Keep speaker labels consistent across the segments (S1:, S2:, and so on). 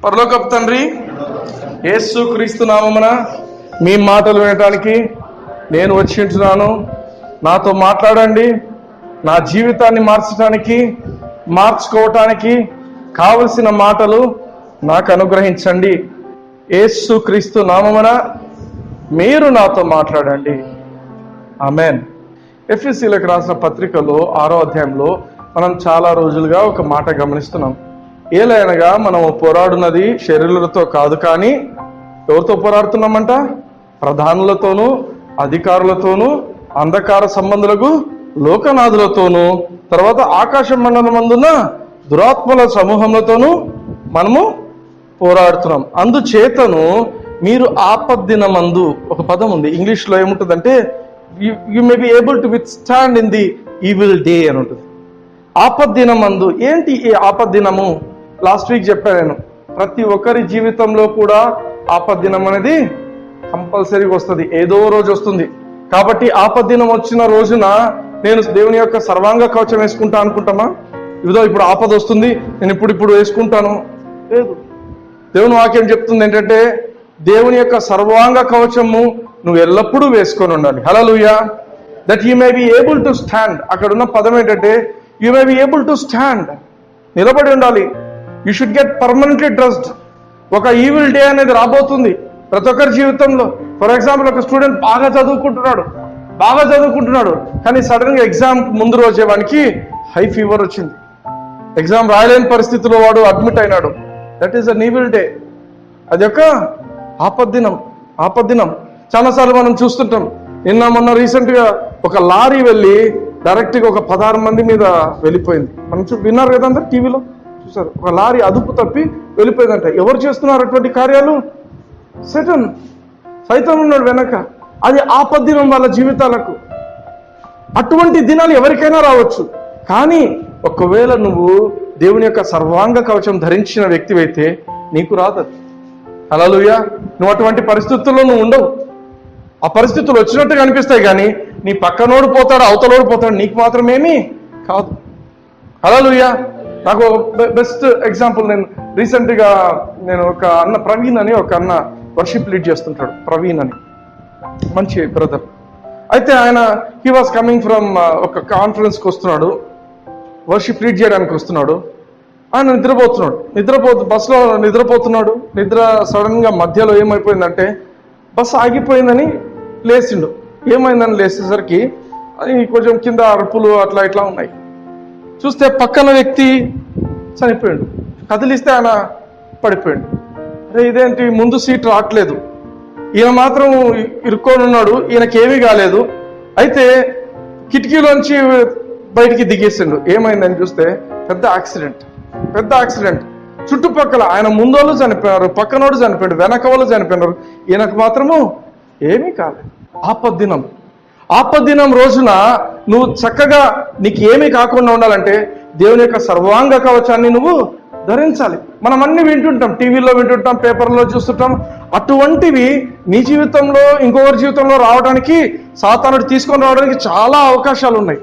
S1: పరలోకపు తండ్రి, యేసు క్రీస్తు నామమున మీ మాటలు వినటానికి నేను వచ్చి ఉంటున్నాను. నాతో మాట్లాడండి. నా జీవితాన్ని మార్చుకోవటానికి కావలసిన మాటలు నాకు అనుగ్రహించండి. యేసు క్రీస్తు నామమున మీరు నాతో మాట్లాడండి. ఆమేన్. ఎఫెసీయులకు రాసిన పత్రికలో 6వ అధ్యాయంలో మనం చాలా రోజులుగా ఒక మాట గమనిస్తున్నాం. ఏలైనగా మనం పోరాడున్నది శరీరులతో కాదు, కానీ ఎవరితో పోరాడుతున్నామంట? ప్రధానులతోనూ, అధికారులతోనూ, అంధకార సంబంధులకు, లోకనాథులతోనూ, తర్వాత ఆకాశ మండలమందున్న దురాత్మల సమూహములతోనూ మనము పోరాడుతున్నాం. అందుచేతను మీరు ఆపద్దినమందు, ఒక పదం ఉంది ఇంగ్లీష్లో, ఏముంటుందంటే you may be able to with stand in the evil day అని ఉంటుంది. ఆపద్దినమందు ఏంటి ఈ ఆపద్దినము? లాస్ట్ వీక్ చెప్పాను నేను. ప్రతి ఒక్కరి జీవితంలో కూడా ఆపద్దినం అనేది కంపల్సరీగా వస్తుంది, ఏదో రోజు వస్తుంది. కాబట్టి ఆపద్దినం వచ్చిన రోజున నేను దేవుని యొక్క సర్వాంగ కవచం వేసుకుంటా అనుకుంటామా? ఇదో ఇప్పుడు ఆపద వస్తుంది, నేను ఇప్పుడు వేసుకుంటాను? లేదు. దేవుని వాక్యం చెప్తుంది ఏంటంటే, దేవుని యొక్క సర్వాంగ కవచము నువ్వు ఎల్లప్పుడూ వేసుకొని ఉండాలి. Hallelujah. That you may be able to stand. అక్కడ ఉన్న పదం ఏంటంటే, you may be able to stand, నిలబడి ఉండాలి. You should get permanently dressed. ఒక ఈవిల్ డే అనేది రాబోతుంది ప్రతి ఒక్కరి జీవితంలో. ఫర్ ఎగ్జాంపుల్, ఒక స్టూడెంట్ బాగా చదువుకుంటున్నాడు, కానీ సడన్ గా ఎగ్జామ్ ముందు రోజే వానికి హై ఫీవర్ వచ్చింది. ఎగ్జామ్ రాయలేని పరిస్థితిలో వాడు అడ్మిట్ అయినాడు. That is an evil day. అది ఒక ఆపద్దినం. చాలాసార్లు మనం చూస్తుంటాం. మొన్న రీసెంట్ గా ఒక లారీ వెళ్ళి డైరెక్ట్ గా ఒక 16 మంది మీద వెళ్ళిపోయింది. మనం విన్నారు కదా, అందరు టీవీలో చూసారు. ఒక లారీ అదుపు తప్పి వెళ్ళిపోయిందంట. ఎవరు చేస్తున్నారు అటువంటి కార్యాలు? సైతం ఉన్నాడు వెనక. అది ఆపద్దినం వాళ్ళ జీవితాలకు. అటువంటి దినాలు ఎవరికైనా రావచ్చు, కానీ ఒకవేళ నువ్వు దేవుని యొక్క సర్వాంగ కవచం ధరించిన వ్యక్తివైతే నీకు రాదు. హల్లెలూయా. నువ్వు అటువంటి పరిస్థితుల్లో నువ్వు ఉండవు. ఆ పరిస్థితులు వచ్చినట్టుగా అనిపిస్తాయి, కానీ నీ పక్కనోడు పోతాడు, అవతలోడు పోతాడు, నీకు మాత్రమేమీ కాదు. హల్లెలూయా. నాకు బెస్ట్ ఎగ్జాంపుల్, నేను ఒక అన్న ప్రవీణ్ అని ఒక అన్న వర్షిప్ లీడ్ చేస్తుంటాడు. ప్రవీణ్ అని మంచి బ్రదర్. అయితే ఆయన హీ వాజ్ కమింగ్ ఫ్రమ్ ఒక కాన్ఫరెన్స్కి వస్తున్నాడు, వర్షిప్ లీడ్ చేయడానికి వస్తున్నాడు. ఆయన బస్సులో నిద్రపోతున్నాడు. నిద్ర సడన్ గా మధ్యలో ఏమైపోయిందంటే, బస్సు ఆగిపోయిందని లేచిండు. ఏమైందని లేచేసరికి అది కొంచెం కింద అరుపులు అట్లా ఇట్లా ఉన్నాయి. చూస్తే పక్కన వ్యక్తి చనిపోయాడు. కదిలిస్తే ఆయన పడిపోయాడు. అరే ఇదేంటి, ముందు సీట్ రావట్లేదు, ఈయన మాత్రం ఇరుక్కొని ఉన్నాడు, ఈయనకేమీ కాలేదు. అయితే కిటికీలోంచి బయటికి దిగేసిండు. ఏమైందని చూస్తే పెద్ద యాక్సిడెంట్. చుట్టుపక్కల ఆయన ముందోళ్ళు చనిపోయినారు, పక్కనోడు చనిపోయాడు, వెనక వాళ్ళు చనిపోయినారు, ఈయనకు మాత్రము ఏమీ కాలేదు. ఆపద్దినం రోజున నువ్వు చక్కగా నీకు ఏమీ కాకుండా ఉండాలంటే దేవుని యొక్క సర్వాంగ కవచాన్ని నువ్వు ధరించాలి. మనం అన్ని వింటుంటాం, టీవీలో వింటుంటాం, పేపర్లో చూస్తుంటాం. అటువంటివి నీ జీవితంలో, ఇంకొకరి జీవితంలో రావడానికి, సాతానుడు తీసుకొని రావడానికి చాలా అవకాశాలు ఉన్నాయి.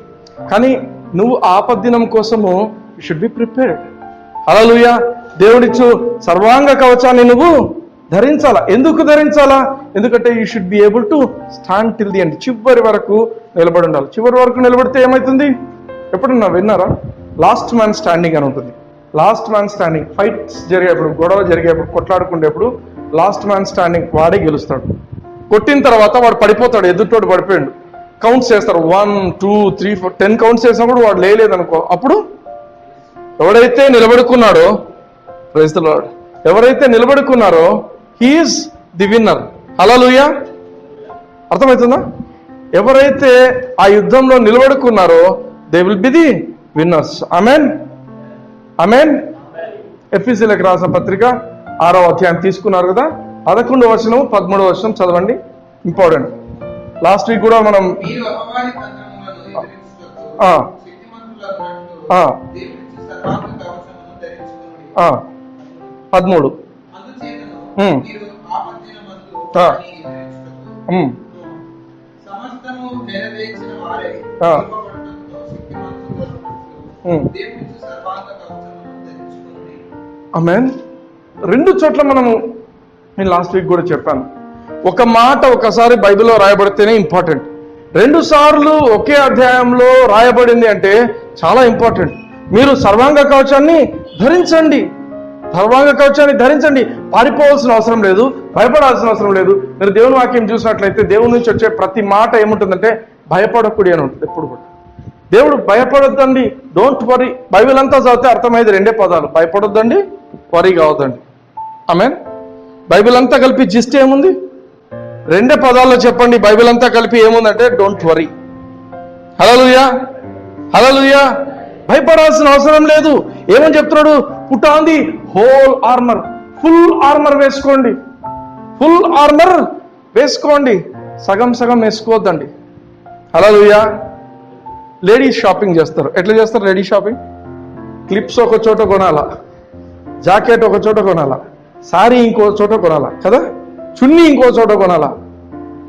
S1: కానీ నువ్వు ఆపద్దినం కోసము యు షుడ్ బి ప్రిపేర్డ్. హల్లెలూయా. దేవుడిచ్చు సర్వాంగ కవచాన్ని నువ్వు ధరించాలా. ఎందుకు ధరించాలా? ఎందుకంటే you should be able to stand till the end. చివరి వరకు నిలబడి ఉండాలి. చివరి వరకు నిలబడితే ఏమవుతుంది? ఎప్పుడన్నా విన్నారా? లాస్ట్ మ్యాన్ స్టాండింగ్ అని ఉంటుంది. లాస్ట్ మ్యాన్ స్టాండింగ్, ఫైట్స్ జరిగేప్పుడు, గొడవ జరిగేప్పుడు, కొట్లాడుకునేప్పుడు లాస్ట్ మ్యాన్ స్టాండింగ్ వాడే గెలుస్తాడు. కొట్టిన తర్వాత వాడు పడిపోతాడు, ఎదుటోడు పడిపోయాడు, కౌంట్స్ చేస్తారు. 1 2 3 4 10 కౌంట్స్ చేసినప్పుడు వాడు లేదనుకో, అప్పుడు ఎవడైతే నిలబడుకున్నాడో, ప్రైజ్ ది లార్డ్, ఎవరైతే నిలబడుకున్నారో he is the winner. Hallelujah. అర్థమవుతుందా? ఎవరైతే ఆ యుద్ధంలో నిలబడుకున్నారో they will be the winners. Amen. ఎఫెసీయులకు రాసిన పత్రిక 6వ అధ్యాయం తీసుకున్నారు కదా, 11వ వచనం 13వ వచనం చదవండి. ఇంపార్టెంట్. లాస్ట్ వీక్ కూడా మనం 13
S2: ఆమేన్.
S1: రెండు చోట్ల నేను లాస్ట్ వీక్ కూడా చెప్పాను, ఒక మాట ఒకసారి బైబిల్లో రాయబడితేనే ఇంపార్టెంట్, 2 సార్లు ఒకే అధ్యాయంలో రాయబడింది అంటే చాలా ఇంపార్టెంట్. మీరు సర్వాంగ కవచాన్ని ధరించండి, సర్వాంగ కవచాన్ని ధరించండి. పారిపోవాల్సిన అవసరం లేదు, భయపడాల్సిన అవసరం లేదు. మీరు దేవుని వాక్యం చూసినట్లయితే దేవుని నుంచి వచ్చే ప్రతి మాట ఏముంటుందంటే భయపడకూడి అని ఉంటుంది. ఎప్పుడు కూడా దేవుడు భయపడొద్దండి, డోంట్ వరీ. బైబిల్ అంతా చదివితే అర్థమయ్యేది 2 పదాలు, భయపడొద్దండి, వరీ కావద్దండి. ఆమేన్. బైబిల్ అంతా కలిపి జిస్ట్ ఏముంది? 2 పదాల్లో చెప్పండి. బైబిల్ అంతా కలిపి ఏముందంటే డోంట్ వరీ. హల్లెలూయా, హల్లెలూయా. భయపడాల్సిన అవసరం లేదు. ఏమని చెప్తున్నాడు? Put on the whole armour, full armour వేసుకోండి, ఫుల్ ఆర్మర్ వేసుకోండి, సగం సగం వేసుకోవద్దండి. హల్లెలూయా. లేడీస్ షాపింగ్ చేస్తారు. ఎట్లా చేస్తారు లేడీస్ షాపింగ్? క్లిప్స్ ఒక చోట కొనాలా, జాకెట్ ఒక చోట కొనాలా, సారీ ఇంకో చోట కొనాలా కదా, చున్నీ ఇంకో చోట కొనాలా,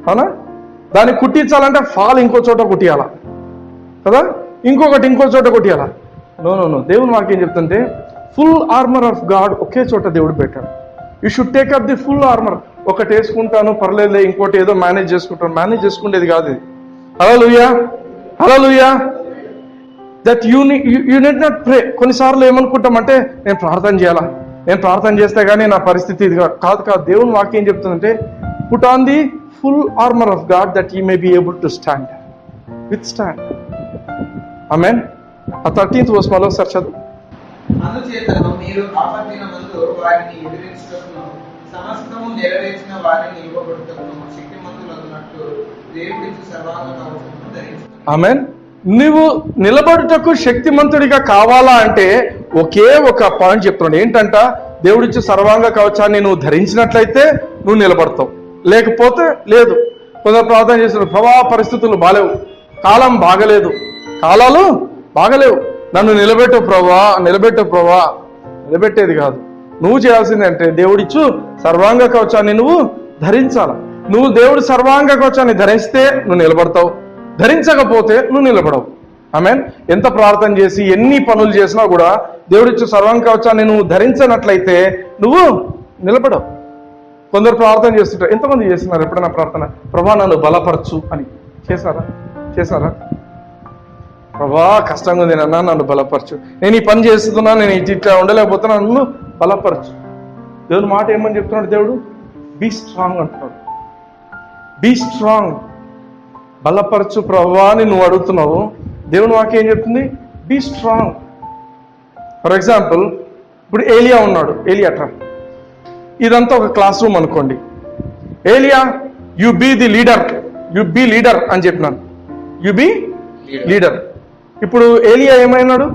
S1: అవునా? దాన్ని కుట్టించాలంటే ఫాల్ ఇంకో చోట కుట్టియాలా కదా, ఇంకొకటి ఇంకో చోట కుట్టియాలా. నో. దేవుని వాక్యం చెప్తుంటే ఫుల్ ఆర్మర్ ఆఫ్ గాడ్ ఒకే చోట దేవుడు పెట్టాడు. You should take up the full armour. ఒకటి వేసుకుంటాను పర్లేదులే, ఇంకోటి ఏదో మేనేజ్ చేసుకుండేది కాదు ఇది. Hallelujah, hallelujah. That you need not pray. కొన్నిసార్లు ఏమనుకుంటామంటే నేను ప్రార్థన చేయాలా, నేను ప్రార్థన చేస్తే కానీ నా పరిస్థితి ఇది కాదు. దేవుని వాక్యం ఏం చెప్తుందంటే put on the full armour of God that you may be able to stand, withstand. Amen. ఆ 13th verse మరోసారి చదువు.
S2: అందుచేతను మీరు ఆపత్తినమందు వారిని ఎదిరించుటకును సమస్తము నెరవేర్చిన వారిని ఇవ్వబడుటకును శక్తిమంతులగునట్లు దేవుడిచ్చు సర్వాంగ కవచమును ధరించుకొనుడి.
S1: ఆమేన్. నువ్వు నిలబడుటకు శక్తిమంతుడిగా కావాలా అంటే ఒకే ఒక పాయింట్ చెప్తున్నాడు. ఏంటంట? దేవుడిచ్చే సర్వాంగ కవచాన్ని నువ్వు ధరించినట్లయితే నువ్వు నిలబడతావు, లేకపోతే లేదు. కొందరు ప్రార్థన చేస్తున్నారు, ప్రభా పరిస్థితులు బాలేవు, కాలం బాగలేదు, కాలాలు బాగలేవు, నన్ను నిలబెట్టు ప్రభా, నిలబెట్టేది కాదు. నువ్వు చేయాల్సిందంటే దేవుడిచ్చు సర్వాంగ కవచాన్ని నువ్వు ధరించాల. నువ్వు దేవుడి సర్వాంగ కవచాన్ని ధరిస్తే నువ్వు నిలబడతావు, ధరించకపోతే నువ్వు నిలబడవు. ఆమేన్. ఎంత ప్రార్థన చేసి ఎన్ని పనులు చేసినా కూడా దేవుడిచ్చు సర్వాంగ కవచాన్ని నువ్వు ధరించనట్లయితే నువ్వు నిలబడవు. కొందరు ప్రార్థన చేస్తుంటారు. ఎంతమంది చేస్తున్నారు ఎప్పుడైనా ప్రార్థన? ప్రభా నన్ను బలపరచు అని చేశారా? ప్రభా కష్టంగా ఉంది నాన్న, నన్ను బలపరచు, నేను ఈ పని చేస్తున్నా, నేను ఇట్లా ఉండలేకపోతున్నా, నన్ను బలపరచు. దేవుని మాట ఏమని చెప్తున్నాడు? దేవుడు బీ స్ట్రాంగ్ అంటున్నాడు. బీ స్ట్రాంగ్, బలపరచు ప్రభా అని నువ్వు అడుగుతున్నావు. దేవుని వాక్యం ఏం చెప్తుంది? Be strong. ఫర్ ఎగ్జాంపుల్ ఇప్పుడు ఏలియా ఉన్నాడు, ఏలియా ట్రమ్. ఇదంతా ఒక క్లాస్ రూమ్ అనుకోండి. ఏలియా యు బీ ది లీడర్ అని చెప్పినాను. You be leader. ఇప్పుడు ఏలియా ఏమైనాడు?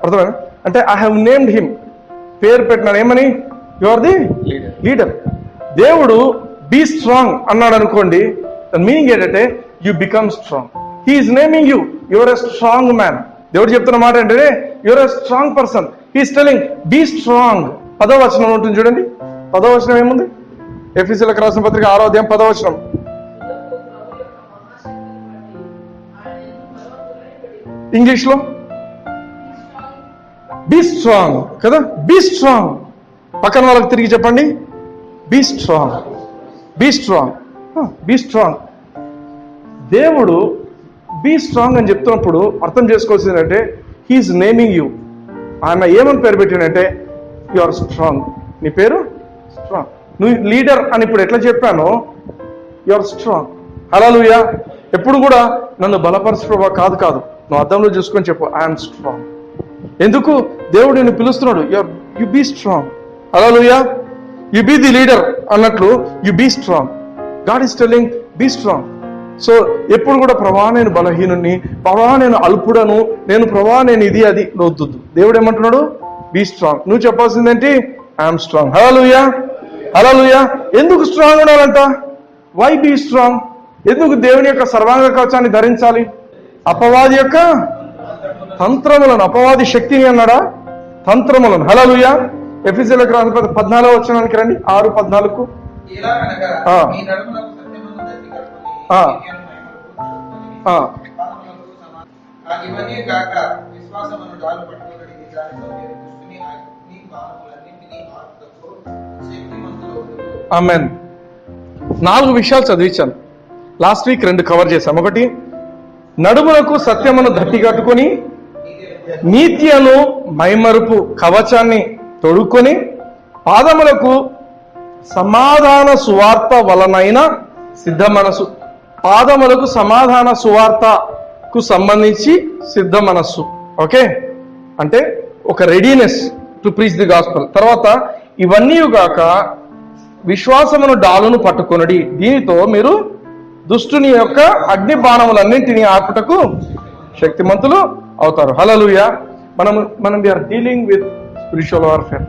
S1: అర్థమైనా? అంటే ఐ హ్యావ్ నేమ్డ్ హిమ్, పేరు పెట్టినాను. ఏమని? You are the leader. దేవుడు బీ స్ట్రాంగ్ అన్నాడు అనుకోండి, దాని మీనింగ్ ఏంటంటే you become strong. He is naming you, your a strong man. దేవుడు చెప్తున్న మాట ఏంటంటే your a strong person. He is telling be strong. 10వ వచనం ఉంటుంది చూడండి. 10వ వచనం ఏముంది? ఎఫెసీయులకు రాసిన పత్రిక 6వ అధ్యాయం 10వ వచనం. ఇంగ్లీష్ లో బీ స్ట్రాంగ్ కదా, బీ స్ట్రాంగ్. పక్కన వాళ్ళకి తిరిగి చెప్పండి, be strong, be strong, be strong. దేవుడు బీ స్ట్రాంగ్ అని చెప్తున్నప్పుడు అర్థం చేసుకోవాల్సింది అంటే హీఈస్ నేమింగ్ యూ. ఆయన ఏమని పేరు పెట్టినంటే యు ఆర్ స్ట్రాంగ్. నీ పేరు స్ట్రాంగ్. నువ్వు లీడర్ అని ఇప్పుడు ఎట్లా చెప్పానో యు ఆర్ స్ట్రాంగ్. హల్లెలూయా. ఎప్పుడు కూడా నన్ను బలపరచు ప్రభా కాదు, నువ్వు అద్దంలో చూసుకొని చెప్పు ఐఎమ్ స్ట్రాంగ్. ఎందుకు? దేవుడు నిన్ను పిలుస్తున్నాడు. You be strong. Hallelujah. You be the leader అన్నట్లు you be strong. God is telling be strong. So ఎప్పుడు కూడా ప్రభా నేను బలహీనుని, ప్రభా నేను అల్పుడను, ప్రభా నేను ఇది అది నొద్దు. దేవుడు ఏమంటున్నాడు? Be strong. నువ్వు చెప్పాల్సిందేంటి? I'm strong. Hallelujah, hallelujah. ఎందుకు స్ట్రాంగ్ ఉండాలంట? Why be strong? ఎందుకు దేవుని యొక్క సర్వాంగ కవచాన్ని ధరించాలి? అపవాది యొక్క తంత్రములను, అపవాది శక్తిని అన్నాడా? తంత్రములను. హల్లెలూయా. ఎఫెసీయులకు రాసిన 14వ వచనానికి రండి, 6:14. ఆమెన్. 4 విషయాలు చదివించాను. లాస్ట్ వీక్ 2 కవర్ చేశాం. ఒకటి, నడుములకు సత్యమును దట్టి కట్టుకొని నీతి అను మైమరుపు కవచాన్ని తొడుక్కొని పాదములకు సమాధాన సువార్త వలనైన సిద్ధ మనసు. పాదములకు సమాధాన సువార్తకు సంబంధించి సిద్ధ మనస్సు. ఓకే, అంటే ఒక readiness to preach the gospel. తర్వాత ఇవన్నీ గాక విశ్వాసమును డాలును పట్టుకొనుడి, దీనితో మీరు దుష్టుని యొక్క అగ్ని బాణములన్నింటినీ ఆపుటకు శక్తిమంతులు అవుతారు. హల్లెలూయా. మనం we are dealing with spiritual warfare.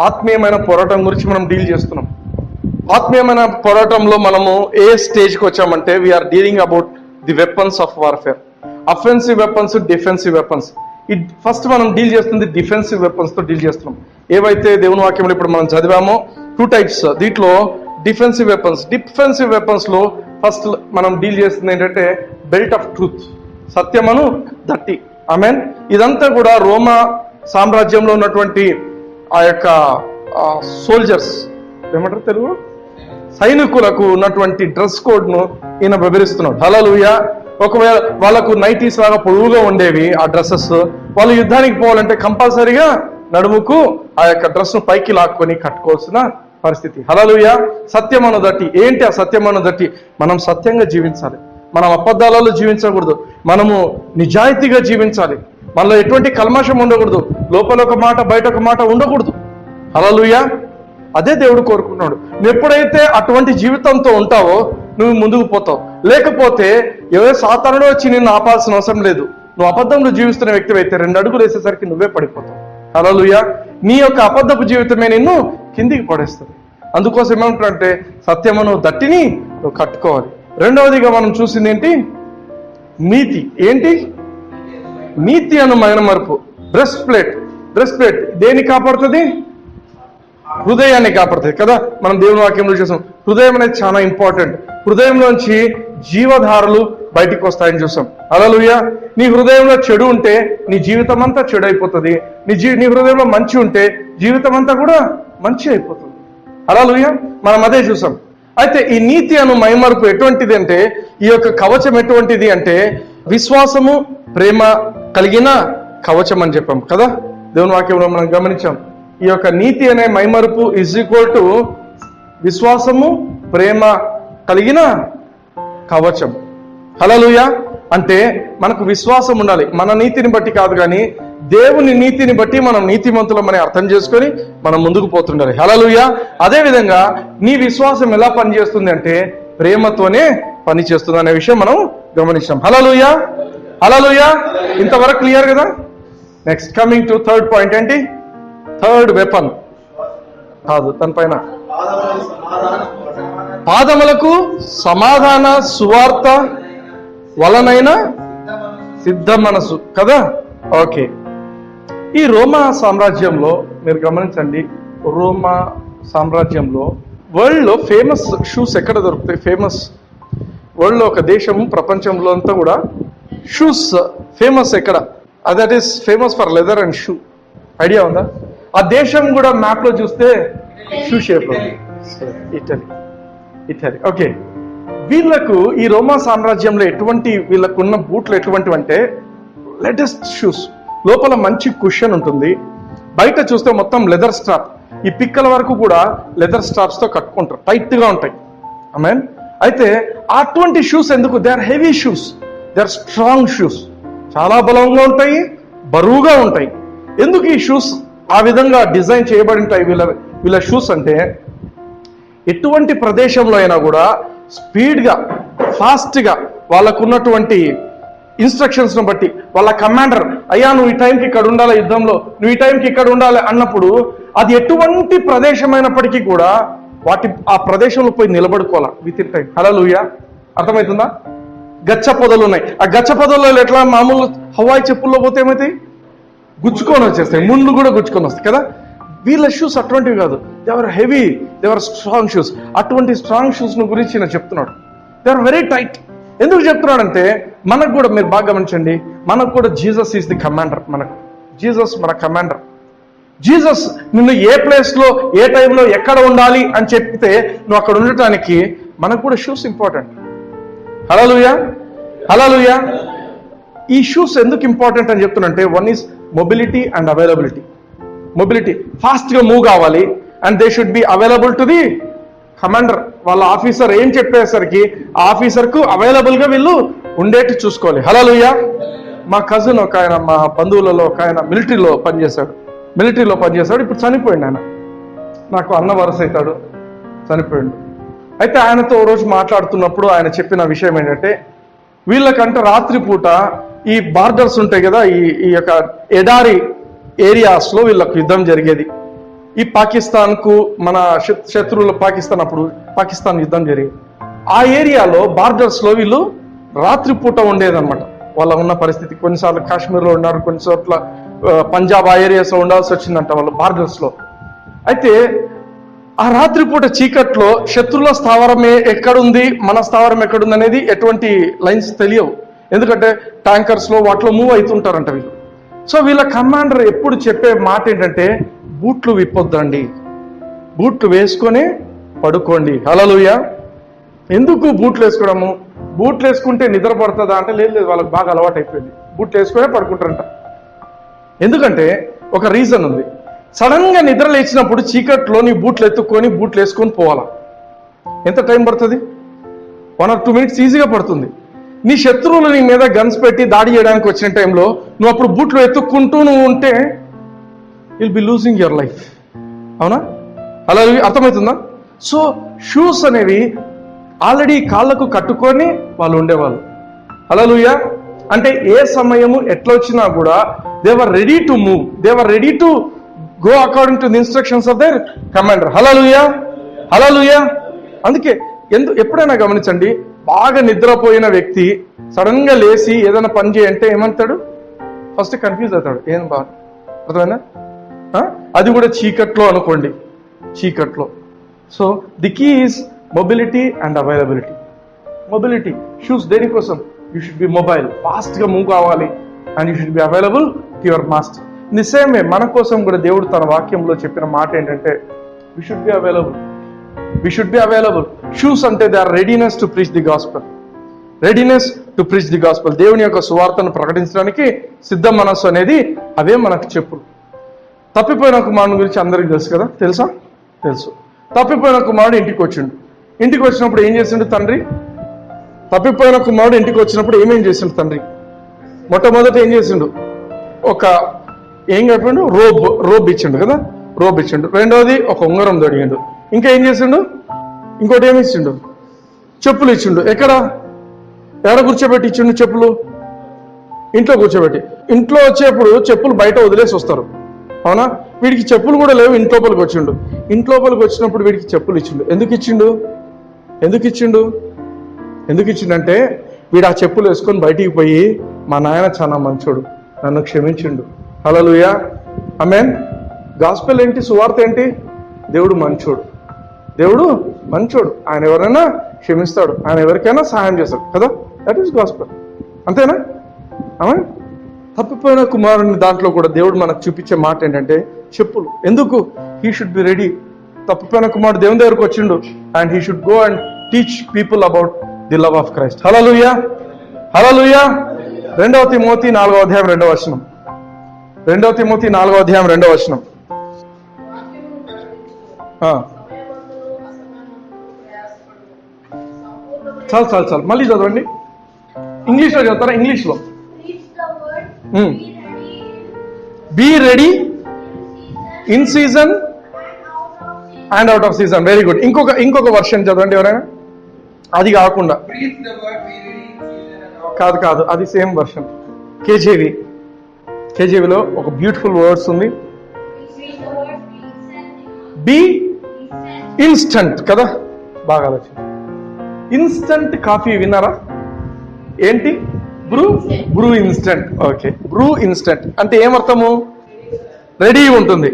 S1: ఆత్మీయమైన పోరాటం గురించి మనం డీల్ చేస్తున్నాం. ఆత్మీయమైన పోరాటంలో మనము ఏ స్టేజ్కి వచ్చామంటే we are dealing about the weapons of warfare. Offensive weapons, defensive weapons. First మనం డీల్ చేస్తుంది డిఫెన్సివ్ వెపన్స్ తో డీల్ చేస్తున్నాం. ఏవైతే దేవుని వాక్యంలో ఇప్పుడు మనం చదివామో 2 టైప్స్. దీంట్లో డిఫెన్సివ్ వెపన్స్ లో ఫస్ట్ మనం డీల్ చేస్తుంది ఏంటంటే బెల్ట్ ఆఫ్ ట్రూత్, సత్యమను దట్టి. ఆమెన్. ఇదంతా కూడా రోమా సామ్రాజ్యంలో ఉన్నటువంటి ఆ యొక్క సోల్జర్స్, ఏమంటారు తెలుగు, సైనికులకు ఉన్నటువంటి డ్రెస్ కోడ్ ను ఈయన వివరిస్తున్నాడు. హల్లెలూయా. ఒకవేళ వాళ్ళకు నైటీస్ లాగా పొడవుగా ఉండేవి ఆ డ్రెస్సెస్. వాళ్ళు యుద్ధానికి పోవాలంటే కంపల్సరీగా నడుముకు ఆ యొక్క డ్రెస్ ను పైకి లాక్కొని కట్టుకోవాల్సిన పరిస్థితి. హల్లెలూయా. సత్యమను దట్టి. ఏంటి ఆ సత్యమను దట్టి? మనం సత్యంగా జీవించాలి. మనం అబద్ధాలలో జీవించకూడదు. మనము నిజాయితీగా జీవించాలి. మనలో ఎటువంటి కల్మషం ఉండకూడదు. లోపల ఒక మాట, బయట ఒక మాట ఉండకూడదు. హల్లెలూయా. అదే దేవుడు కోరుకున్నాడు. నువ్వు ఎప్పుడైతే అటువంటి జీవితంతో ఉంటావో నువ్వు ముందుకు పోతావు. లేకపోతే ఎవరో సాతానుడు వచ్చి నిన్ను ఆపాల్సిన అవసరం లేదు. నువ్వు అబద్ధంలో జీవిస్తున్న వ్యక్తి అయితే 2 అడుగులు వేసేసరికి నువ్వే పడిపోతావు. హల్లెలూయా. నీ యొక్క అబద్ధపు జీవితమే నిన్ను కిందికి పడేస్తుంది. అందుకోసం ఏమంటారంటే సత్యమును దట్టిని నువ్వు కట్టుకోవాలి. రెండవదిగా మనం చూసింది ఏంటి? నీతి. ఏంటి? నీతి అను మైనమరుపు. బ్రెస్ట్ ప్లేట్ దేన్ని కాపాడుతుంది? హృదయాన్ని కాపాడుతుంది కదా. మనం దేవుని వాక్యంలో చూసాం. హృదయం అనేది చాలా ఇంపార్టెంట్. హృదయంలోంచి జీవధారలు బయటికి వస్తాయని చూసాం. హల్లెలూయా. నీ హృదయంలో చెడు ఉంటే నీ జీవితం అంతా చెడు అయిపోతుంది. నీ హృదయంలో మంచి ఉంటే జీవితం అంతా కూడా మంచి అయిపోతుంది. హల్లెలూయా. మనం అదే చూసాం. అయితే ఈ నీతి అను మైమరుపు ఎటువంటిది అంటే, ఈ యొక్క కవచం ఎటువంటిది అంటే విశ్వాసము, ప్రేమ కలిగిన కవచం అని చెప్పాం కదా. దేవుని వాక్యంలో మనం గమనించాం. ఈ యొక్క నీతి అనే మైమరుపు ఈజ్ ఈక్వల్ టు విశ్వాసము, ప్రేమ కలిగిన కవచం. హల్లెలూయా. అంటే మనకు విశ్వాసం ఉండాలి. మన నీతిని బట్టి కాదు, కానీ దేవుని నీతిని బట్టి మనం నీతిమంతులమని అర్థం చేసుకొని మనం ముందుకు పోతుండాలి. హల్లెలూయా. అదేవిధంగా నీ విశ్వాసం ఎలా పనిచేస్తుంది అంటే ప్రేమతోనే పనిచేస్తుంది అనే విషయం మనం గమనించాం. హల్లెలూయా. హల్లెలూయా. ఇంతవరకు క్లియర్ కదా. Next coming to third point. ఏంటి? థర్డ్ వెపన్ కాదు, దానిపైన పాదములకు సమాధాన సువార్త వలనైన సిద్ధ మనసు కదా. ఓకే. ఈ రోమా సామ్రాజ్యంలో మీరు గమనించండి. రోమా సామ్రాజ్యంలో వరల్డ్ లో ఫేమస్ షూస్ ఎక్కడ దొరుకుతాయి? వరల్డ్ లో ఒక దేశము, ప్రపంచంలో అంతా కూడా షూస్ ఫేమస్ ఎక్కడ? That is famous for leather and shoe. Idea ఉందా? ఆ దేశం కూడా మ్యాప్ లో చూస్తే షూ షేప్. ఇటలీ. ఓకే. వీళ్ళకు ఈ రోమా సామ్రాజ్యంలో వీళ్ళకున్న బూట్లు ఎటువంటివి అంటే లేటెస్ట్ షూస్. లోపల మంచి కుషన్ ఉంటుంది. బయట చూస్తే మొత్తం లెదర్ స్ట్రాప్. ఈ పిక్కల వరకు కూడా లెదర్ స్ట్రాప్స్ తో కట్టుకుంటారు. టైట్ గా ఉంటాయి. ఆమేన్. అయితే అటువంటి షూస్ ఎందుకు? They are heavy shoes, they are strong shoes. చాలా బలంగా ఉంటాయి, బరువుగా ఉంటాయి. ఎందుకు ఈ షూస్ ఆ విధంగా డిజైన్ చేయబడి ఉంటాయి వీళ్ళ షూస్ అంటే, ఎటువంటి ప్రదేశంలో అయినా కూడా స్పీడ్గా, ఫాస్ట్గా వాళ్ళకున్నటువంటి ఇన్స్ట్రక్షన్స్ ను బట్టి వాళ్ళ కమాండర్, అయ్యా నువ్వు ఈ టైంకి ఇక్కడ ఉండాలి, యుద్ధంలో నువ్వు ఈ టైంకి ఇక్కడ ఉండాలి అన్నప్పుడు అది ఎటువంటి ప్రదేశం అయినప్పటికీ కూడా ఆ ప్రదేశంలో పోయి నిలబడుకోవాలా విత్ ఇన్ టైం. హల్లెలూయా. అర్థమవుతుందా? గచ్చ పొదలు ఉన్నాయి. ఆ గచ్చ పొదల్లో ఎట్లా మామూలు హవాయి చెప్పుల్లో పోతే ఏమైతాయి? గుచ్చుకొని వచ్చేస్తాయి. ముందు కూడా గుచ్చుకొని వస్తాయి కదా. వీళ్ళ షూస్ అటువంటివి కాదు. They are heavy, they are strong shoes. అటువంటి స్ట్రాంగ్ షూస్ ను గురించి నేను చెప్తున్నాడు. They are very tight. ఎందుకు చెప్తున్నాడంటే మనకు కూడా, మీరు బాగా గమనించండి, మనకు కూడా Jesus is the commander. Jesus మన కమాండర్. జీసస్ నిన్ను ఏ ప్లేస్లో ఏ టైంలో ఎక్కడ ఉండాలి అని చెప్తే నువ్వు అక్కడ ఉండటానికి మనకు కూడా షూస్ ఇంపార్టెంట్. హల్లెలూయా, హల్లెలూయా. ఈ షూస్ ఎందుకు ఇంపార్టెంట్ అని చెప్తున్నంటే, one is mobility and availability. Mobility, ఫాస్ట్గా మూవ్ కావాలి, and they should be available to the commander. వాళ్ళ ఆఫీసర్ ఏం చెప్పేసరికి ఆ ఆఫీసర్కు అవైలబుల్గా వీళ్ళు ఉండేట్టు చూసుకోవాలి. హల్లెలూయా. మా కజిన్ ఒక ఆయన, మా బంధువులలో ఒక ఆయన మిలిటరీలో పనిచేశాడు. ఇప్పుడు చనిపోయింది ఆయన. నాకు అన్న వరుస అవుతాడు, చనిపోయిండు. అయితే ఆయనతో ఓ రోజు మాట్లాడుతున్నప్పుడు ఆయన చెప్పిన విషయం ఏంటంటే, వీళ్ళకంటే రాత్రిపూట ఈ బార్డర్స్ ఉంటాయి కదా, ఈ యొక్క ఎడారి ఏరియాస్లో వీళ్ళకు యుద్ధం జరిగేది. ఈ పాకిస్తాన్కు మన శత్రువులు పాకిస్తాన్ యుద్ధం జరిగేది. ఆ ఏరియాలో బార్డర్స్లో వీళ్ళు రాత్రిపూట ఉండేదన్నమాట. వాళ్ళ ఉన్న పరిస్థితి, కొన్నిసార్లు కాశ్మీర్లో ఉన్నారు, కొన్నిసార్లు పంజాబ్ ఆ ఏరియాస్లో ఉండాల్సి వచ్చిందంట వాళ్ళు బార్డర్స్లో. అయితే ఆ రాత్రిపూట చీకట్లో శత్రువుల స్థావరమే ఎక్కడుంది, మన స్థావరం ఎక్కడుంది అనేది ఎటువంటి లైన్స్ తెలియవు. ఎందుకంటే ట్యాంకర్స్లో వాటిలో మూవ్ అవుతుంటారంట వీళ్ళు. సో వీళ్ళ కమాండర్ ఎప్పుడు చెప్పే మాట ఏంటంటే, బూట్లు విప్పొద్దండి, బూట్లు వేసుకొని పడుకోండి. హల్లెలూయా. ఎందుకు బూట్లు వేసుకోవడము? బూట్లు వేసుకుంటే నిద్ర పడుతుందా అంటే, లేదు, వాళ్ళకి బాగా అలవాటు అయిపోయింది, బూట్లు వేసుకునే పడుకుంటారంట. ఎందుకంటే ఒక రీజన్ ఉంది. సడన్ గా నిద్ర లేచినప్పుడు చీకట్లో నీ బూట్లు ఎత్తుక్కొని బూట్లు వేసుకొని పోవాలా. ఎంత టైం పడుతుంది? 1 or 2 minutes ఈజీగా పడుతుంది. నీ శత్రువులు నీ మీద గన్స్ పెట్టి దాడి చేయడానికి వచ్చిన టైంలో నువ్వు అప్పుడు బూట్లు ఎత్తుక్కుంటూ నువ్వు ఉంటే will be losing your life. అవునా? అలా అర్థమవుతుందా? సో షూస్ అనేవి ఆల్రెడీ కాళ్ళకు కట్టుకొని వాళ్ళు ఉండేవాళ్ళు. హల్లెలూయా. అంటే ఏ సమయము ఎట్లా వచ్చినా కూడా they were ready to move, they were ready to go according to the instructions of their commander. Hallelujah, hallelujah. అందుకే ఎప్పుడైనా గమనించండి, బాగా నిద్రపోయిన వ్యక్తి సడన్ గా లేచి ఏదైనా పని చేయంటే ఏమంటాడు? ఫస్ట్ కన్ఫ్యూజ్ అవుతాడు. ఏం బాగా అర్థమైనా? అది కూడా చీకట్లో అనుకోండి, చీకట్లో. So the key is mobility and availability. Mobility shoes దేనికోసం? యూ షుడ్ బి మొబైల్, ఫాస్ట్గా మూవ్ కావాలి, and you should be available to your master. In the same way మన కోసం కూడా దేవుడు తన వాక్యంలో చెప్పిన మాట ఏంటంటే, we should be available. We should be available. Shoes అంటే they are readiness to preach the gospel. Readiness to preach the gospel. దేవుని యొక్క సువార్తను ప్రకటించడానికి సిద్ధ మనస్సు అనేది అవే మనకు చెప్పులు. తప్పిపోయిన కుమారుని గురించి అందరికీ తెలుసు కదా, తెలుసా? తెలుసు. తప్పిపోయిన కుమారుడు ఇంటికి వచ్చిండు. ఇంటికి వచ్చినప్పుడు ఏం చేసిండు తండ్రి? తప్పిపోయిన కుమారుడు ఇంటికి వచ్చినప్పుడు ఏమేం చేసిండు తండ్రి? మొట్టమొదటి ఏం చేసిండు? ఏం చెప్పిండు? రోబ్ ఇచ్చిండు కదా, రోబ్ ఇచ్చిండు. రెండవది ఒక ఉంగరం దొడిగిండు. ఇంకా ఏం చేసిండు? ఇంకోటి ఏమి ఇచ్చిండు? చెప్పులు ఇచ్చిండు. ఎక్కడ కూర్చోబెట్టి ఇచ్చిండు చెప్పులు? ఇంట్లో కూర్చోబెట్టి. ఇంట్లో వచ్చేప్పుడు చెప్పులు బయట వదిలేసి వస్తారు, అవునా? వీడికి చెప్పులు కూడా లేవు, ఇంట్లోపలికి వచ్చిండు. ఇంట్లోపలికి వచ్చినప్పుడు వీడికి చెప్పులు ఇచ్చిండు. ఎందుకు ఇచ్చిండంటే వీడు ఆ చెప్పులు వేసుకొని బయటికి పోయి, మా నాయన చాలా మంచోడు, నన్ను క్షమించిండు. హల్లెలూయా, ఆమేన్. గాస్పెల్ ఏంటి? సువార్త ఏంటి? దేవుడు మంచోడు, దేవుడు మంచోడు. ఆయన ఎవరైనా క్షమిస్తాడు, ఆయన ఎవరికైనా సహాయం చేస్తాడు కదా. That is gospel. అంతేనా? ఆమేన్. తప్పిపోయిన కుమారుని దాంట్లో కూడా దేవుడు మనకు చూపించే మాట ఏంటంటే చెప్పులు. ఎందుకు? He should be ready. తప్పిపోయిన కుమారుడు దేవుని దగ్గరకు వచ్చిండు, and he should go and teach people about the love of Christ. Hallelujah, hallelujah. 2 Timothy 4వ అధ్యాయం 2వ వచనం. 2 తిమోతి 4వ అధ్యాయం 2వ వచనం. చాలు మళ్ళీ చదవండి. ఇంగ్లీష్లో చదువుతారా? ఇంగ్లీష్లో. Be ready in season and out of season. Very good. ఇంకొక వర్షన్ చదవండి ఎవరైనా. అది కాకుండా కాదు, అది సేమ్ వర్షన్. కేజీవిలో ఒక బ్యూటిఫుల్ వర్డ్స్ ఉంది. బీ ఇన్స్టంట్ కదా, బాగా ఆలోచన. ఇన్స్టంట్ కాఫీ విన్నారా? ఏంటి? Bru instant. Okay, Bru instant అంటే ఏమర్థము? రెడీ ఉంటుంది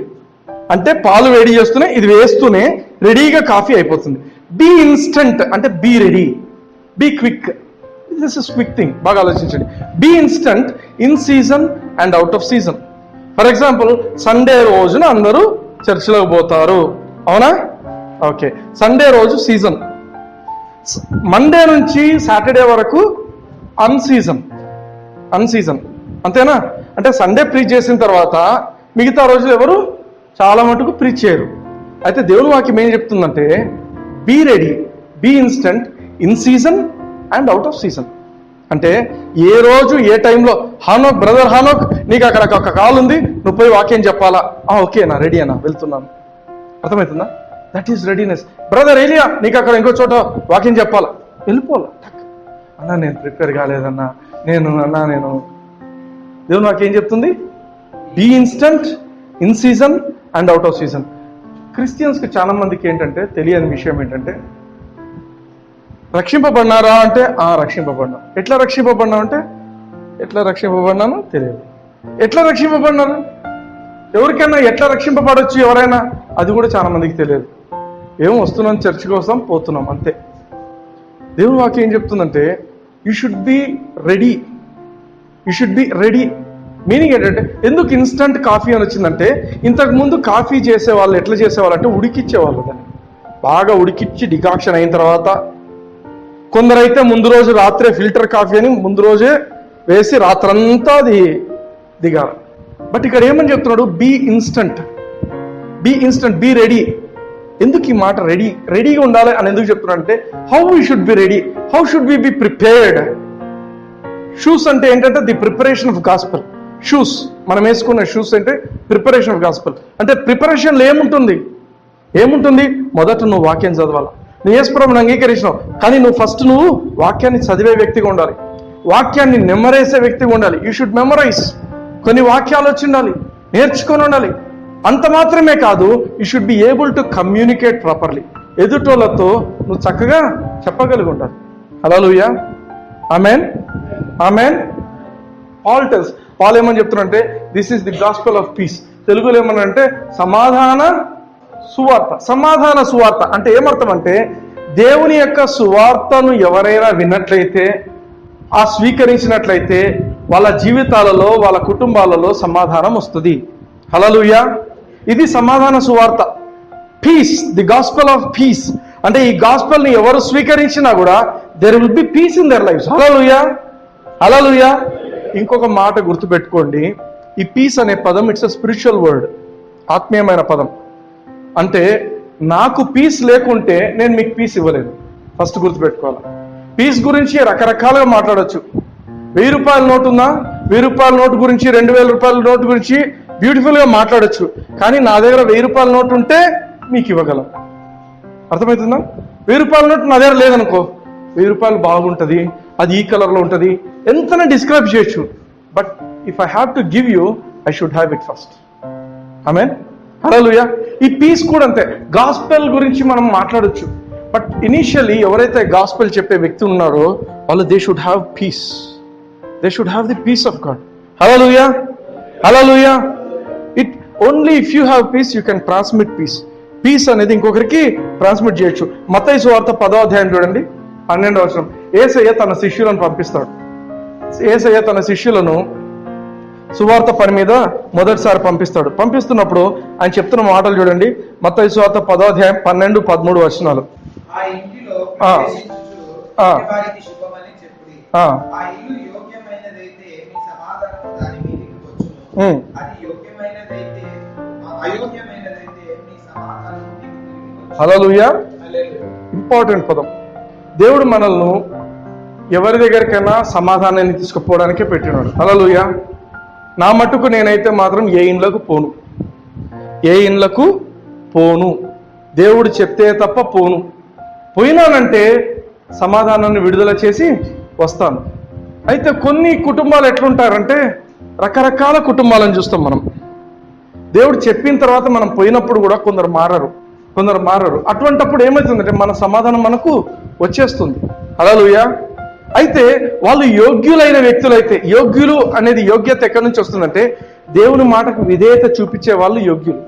S1: అంటే పాలు వేడి చేస్తూనే ఇది వేస్తూనే రెడీగా కాఫీ అయిపోతుంది. బీ ఇన్స్టంట్ అంటే be ready, be quick. This is quick thing. బాగా ఆలోచించండి. Be instant in season and out of season. For example Sunday రోజున అందరూ చర్చిలోకి పోతారు, అవునా? ఓకే, సండే రోజు సీజన్, మండే నుంచి సాటర్డే వరకు అన్సీజన్, అంతేనా? అంటే సండే ప్రీచ్ చేసిన తర్వాత మిగతా రోజులు ఎవరు చాలా మటుకు ప్రీచ్ చేయరు. అయితే దేవుని వాక్యం ఏం చెప్తుందంటే, be ready, be instant, in season and out of season. అంటే ఏ రోజు ఏ టైంలో, హానోక్ బ్రదర్ హానోక్ నీకు అక్కడ ఒక కాల్ ఉంది, నువ్వు పోయి వాక్యం చెప్పాలా, ఓకే నా రెడీ అన్నా వెళ్తున్నాను. అర్థమవుతుందా? That is readiness. బ్రదర్ ఏలియా నీకు అక్కడ ఇంకో చోట వాక్యం చెప్పాలా, వెళ్ళిపోవాలా. అన్నా నేను ప్రిపేర్ కాలేదన్నా, నేను దేవుని వాక్యం ఏం చెప్తుంది? Be instant, in season and out of season. క్రిస్టియన్స్కి చాలా మందికి ఏంటంటే తెలియని విషయం ఏంటంటే, రక్షింపబడినారా అంటే రక్షింపబడినా. ఎట్లా రక్షింపబడినా అంటే, ఎట్లా రక్షింపబడినానో తెలియదు. ఎట్లా రక్షింపబడినారు? ఎవరికైనా ఎట్లా రక్షింపబడవచ్చు ఎవరైనా, అది కూడా చాలా మందికి తెలియదు. ఏమో వస్తున్నాం, చర్చికి వస్తాం, పోతున్నాం, అంతే. దేవుని వాక్యం ఏం చెప్తుందంటే, you should be ready, you should be ready. Meaning ఏంటంటే, ఎందుకు ఇన్స్టంట్ కాఫీ అని వచ్చిందంటే, ఇంతకుముందు కాఫీ చేసేవాళ్ళు ఎట్లా చేసేవాళ్ళు అంటే ఉడికిచ్చేవాళ్ళు. దాన్ని బాగా ఉడికిచ్చి డికాక్షన్ అయిన తర్వాత, కొందరైతే ముందు రోజు రాత్రే ఫిల్టర్ కాఫీ అని ముందు రోజే వేసి రాత్రంతా అది దిగాలి. బట్ ఇక్కడ ఏమని చెప్తున్నాడు? Be instant, be ready. ఎందుకు ఈ మాట రెడీగా ఉండాలి అని ఎందుకు చెప్తున్నాడు అంటే, how we should be ready, how should we be prepared. Shoes అంటే ఏంటంటే the preparation of gospel. Shoes, మనం వేసుకున్న షూస్ అంటే ప్రిపరేషన్ ఆఫ్ గాస్పెల్. అంటే ప్రిపరేషన్లో ఏముంటుంది? మొదట నువ్వు వాక్యం చదవాలి. నువ్వు యేసుప్రభువుని అంగీకరించినావు, కానీ నువ్వు ఫస్ట్ వాక్యాన్ని చదివే వ్యక్తిగా ఉండాలి, వాక్యాన్ని నెమ్మరేసే వ్యక్తిగా ఉండాలి. You should memorise. కొన్ని వాక్యాలు వచ్చి ఉండాలి, నేర్చుకొని ఉండాలి. అంత మాత్రమే కాదు, you should be able to communicate properly. ఎదుటోళ్ళతో నువ్వు చక్కగా చెప్పగలిగి ఉండాలి. హల్లెలూయా, ఆమేన్, ఆమేన్. పాల్ ఏమని చెప్తున్నారంటే, this is the gospel of piece. తెలుగులో ఏమన్నారంటే సమాధాన సువార్త. అంటే ఏమర్థం అంటే, దేవుని యొక్క సువార్తను ఎవరైనా విన్నట్లయితే, స్వీకరించినట్లయితే వాళ్ళ జీవితాలలో, వాళ్ళ కుటుంబాలలో సమాధానం వస్తుంది. హల్లెలూయా, ఇది సమాధాన సువార్త. Peace, the gospel of peace. అంటే ఈ గాస్పెల్ ని ఎవరు స్వీకరించినా కూడా there will be peace in their life. Hallelujah, hallelujah. ఇంకొక మాట గుర్తుపెట్టుకోండి, ఈ పీస్ అనే పదం ఇట్స్ అ స్పిరిచువల్ వర్డ్, ఆత్మీయమైన పదం. అంటే నాకు పీస్ లేకుంటే నేను మీకు పీస్ ఇవ్వలేదు. ఫస్ట్ గుర్తుపెట్టుకోవాలి. పీస్ గురించి రకరకాలుగా మాట్లాడచ్చు. 1000 రూపాయల నోటు ఉందా, 1000 రూపాయల నోటు గురించి, 2000 రూపాయల నోటు గురించి బ్యూటిఫుల్ గా మాట్లాడచ్చు. కానీ నా దగ్గర 1000 రూపాయల నోటు ఉంటే మీకు ఇవ్వగలం. అర్థమవుతుందా? 1000 రూపాయల నోటు నా దగ్గర లేదనుకో, 1000 రూపాయలు బాగుంటుంది, అది ఈ కలర్ లో ఉంటుంది, ఎంతనే డిస్క్రైబ్ చేయొచ్చు. But if I have to give you, I should have it first. Amen, hallelujah. ఈ పీస్ కూడా అంతే. గాస్పెల్ గురించి మనం మాట్లాడొచ్చు, బట్ ఇనీషియల్లీ ఎవరైతే గాస్పెల్ చెప్పే వ్యక్తి ఉన్నారో వాళ్ళు they should have peace. They should have the peace of God. Hallelujah, hallelujah. It only if you have peace you can transmit peace. Peace అనేది ఇంకొకరికి ట్రాన్స్మిట్ చేయొచ్చు. మత్తయి సువార్త 10వ అధ్యాయం చూడండి, 12వ వచనం. యేసయ్య తన శిష్యులను పంపిస్తాడు. యేసయ్య తన శిష్యులను సువార్త పని మీద మొదటిసారి పంపిస్తున్నప్పుడు ఆయన చెప్తున్న మాటలు చూడండి. మత్తయి సువార్త 10వ అధ్యాయం 12, 13 వచనాలు.
S2: ఆ ఇంటిలో ప్రవేశించుచు వారికి శుభమని చెప్పుడి. ఆ ఇల్లు యోగ్యమైనదైతే మీ సమాధానము దాని మీదికి వచ్చును. అది యోగ్యమైనదైతే అయోగ్యమైనదైతే మీ సమాధానము మీకు తిరిగి వచ్చును.
S1: హల్లెలూయా. ఇంపార్టెంట్ పదం. దేవుడు మనల్ని ఎవరి దగ్గరికైనా సమాధానాన్ని తీసుకుపోవడానికే పెట్టినాడు. హల్లెలూయా. నా మట్టుకు నేనైతే మాత్రం ఏ ఇండ్లకు పోను. దేవుడు చెప్తే తప్ప పోను. పోయినానంటే సమాధానాన్ని విడుదల చేసి వస్తాను. అయితే కొన్ని కుటుంబాలు ఎట్లుంటారంటే, రకరకాల కుటుంబాలను చూస్తాం మనం. దేవుడు చెప్పిన తర్వాత మనం పోయినప్పుడు కూడా కొందరు మారరు. అటువంటప్పుడు ఏమవుతుందంటే మన సమాధానం మనకు వచ్చేస్తుంది. హల్లెలూయా. అయితే వాళ్ళు యోగ్యులైన వ్యక్తులైతే, యోగ్యులు అనేది యోగ్యత ఎక్కడి నుంచి వస్తుందంటే, దేవుని మాటకు విధేయత చూపించే వాళ్ళు యోగ్యులు.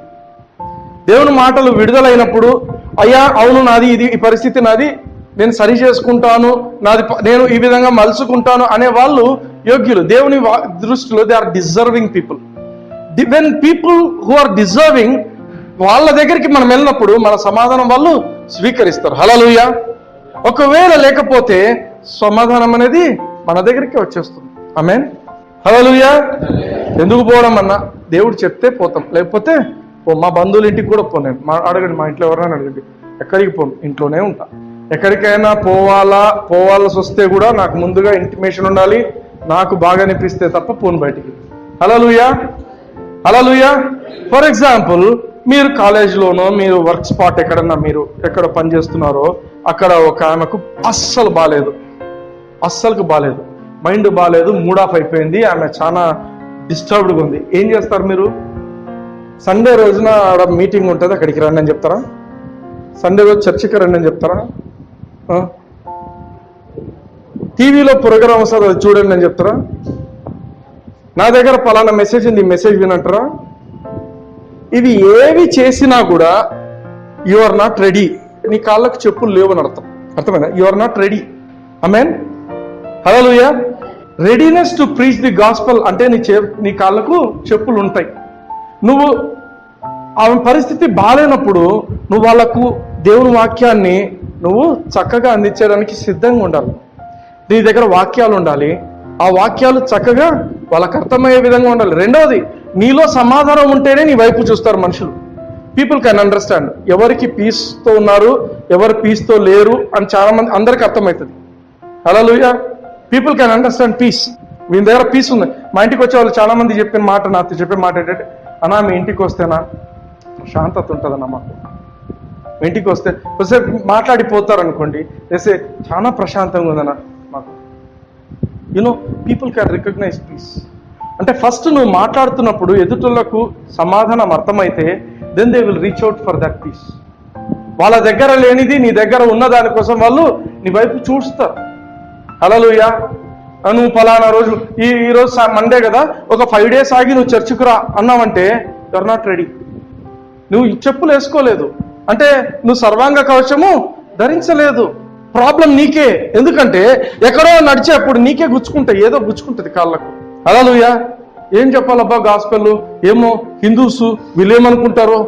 S1: దేవుని మాటలు విడుదలైనప్పుడు, అయ్యా అవును నాది ఇది, ఈ పరిస్థితి నాది, నేను సరి చేసుకుంటాను, నేను ఈ విధంగా మలుచుకుంటాను అనే వాళ్ళు యోగ్యులు. దేవుని దృష్టిలో they are deserving people. When people who are deserving వాళ్ళ దగ్గరికి మనం వెళ్ళినప్పుడు మన సమాధానం వాళ్ళు స్వీకరిస్తారు. హల్లెలూయా. ఒకవేళ లేకపోతే సమాధానం అనేది మన దగ్గరికి వచ్చేస్తుంది. ఆమేన్. హల్లెలూయా. ఎందుకు పోవడం అన్నా, దేవుడు చెప్తే పోతాం, లేకపోతే మా బంధువుల ఇంటికి కూడా పోనేను. అడగండి, మా ఇంట్లో ఎవరైనా అడగండి, ఎక్కడికి పోను, ఇంట్లోనే ఉంటా. ఎక్కడికైనా పోవాల్సి వస్తే కూడా నాకు ముందుగా ఇంటిమేషన్ ఉండాలి, నాకు బాగా అనిపిస్తే తప్ప పోను బయటికి. హల్లెలూయా. హల్లెలూయా. ఫర్ ఎగ్జాంపుల్, మీరు కాలేజీలోనో మీరు వర్క్ స్పాట్ ఎక్కడన్నా మీరు ఎక్కడ పని చేస్తున్నారో అక్కడ ఒక ఆమెకు అస్సలు బాలేదు, మైండ్ బాలేదు, మూడ్ ఆఫ్ అయిపోయింది, ఆమె చాలా డిస్టర్బ్డ్గా ఉంది. ఏం చేస్తారు మీరు? సండే రోజున మీటింగ్ ఉంటుంది, అక్కడికి రండి అని చెప్తారా? సండే రోజు చర్చికి రండి అని చెప్తారా? టీవీలో ప్రోగ్రామ్ వస్తుంది, అది చూడండి అని చెప్తారా? నా దగ్గర పలానా మెసేజ్ ఉంది, ఈ మెసేజ్ వినంటారా? ఇవి ఏవి చేసినా కూడా యు ఆర్ నాట్ రెడీ. నీ కాళ్ళకు చెప్పులు లేవని అర్థమైనా? You are not ready. Amen. Hallelujah. Readiness to preach the gospel అంటే నీ కాళ్ళకు చెప్పులు ఉంటాయి. నువ్వు ఆమె పరిస్థితి బాగాలేనప్పుడు నువ్వు వాళ్ళకు దేవుని వాక్యాన్ని నువ్వు చక్కగా అందించడానికి సిద్ధంగా ఉండాలి. నీ దగ్గర వాక్యాలు ఉండాలి, ఆ వాక్యాలు చక్కగా వాళ్ళకు అర్థమయ్యే విధంగా ఉండాలి. రెండవది, నీలో సమాధానం ఉంటేనే నీ వైపు చూస్తారు మనుషులు. పీపుల్ కెన్ అండర్స్టాండ్ ఎవరికి పీస్తో ఉన్నారు, ఎవరు పీస్తో లేరు అని చాలా మంది అందరికీ అర్థమవుతుంది. Hallelujah. People can understand peace. మీ దగ్గర పీస్ ఉంది. మా ఇంటికి వచ్చే వాళ్ళు చాలా మంది నాతో చెప్పే మాట ఏంటంటే, అన్నా మీ ఇంటికి వస్తేనా ప్రశాంతత ఉంటుందన్న మాకు. మీ ఇంటికి వస్తే మాట్లాడిపోతారు అనుకోండి, వేసే చాలా ప్రశాంతంగా ఉందన్న మాకు. You know people can recognize peace. అంటే ఫస్ట్ నువ్వు మాట్లాడుతున్నప్పుడు ఎదుటిలకు సమాధానం అర్థమైతే then they will reach out for that peace. వాళ్ళ దగ్గర లేనిది నీ దగ్గర ఉన్న దానికోసం వాళ్ళు నీ వైపు చూస్తారు. హల్లెలూయా. నువ్వు పలానా రోజు ఈ రోజు మండే కదా, ఒక 5 days ఆగి నువ్వు చర్చికి రా అన్నావంటే యు ఆర్ నాట్ రెడీ. నువ్వు చెప్పులు వేసుకోలేదు అంటే నువ్వు సర్వాంగ కవచము ధరించలేదు. ప్రాబ్లం నీకే. ఎందుకంటే ఎక్కడో నడిచేప్పుడు నీకే గుచ్చుకుంటాయి, ఏదో గుచ్చుకుంటుంది కాళ్ళకు. హల్లెలూయా. ఏం చెప్పాలబ్బా గాస్పెల్? ఏమో హిందూస్ వీళ్ళేమనుకుంటారో,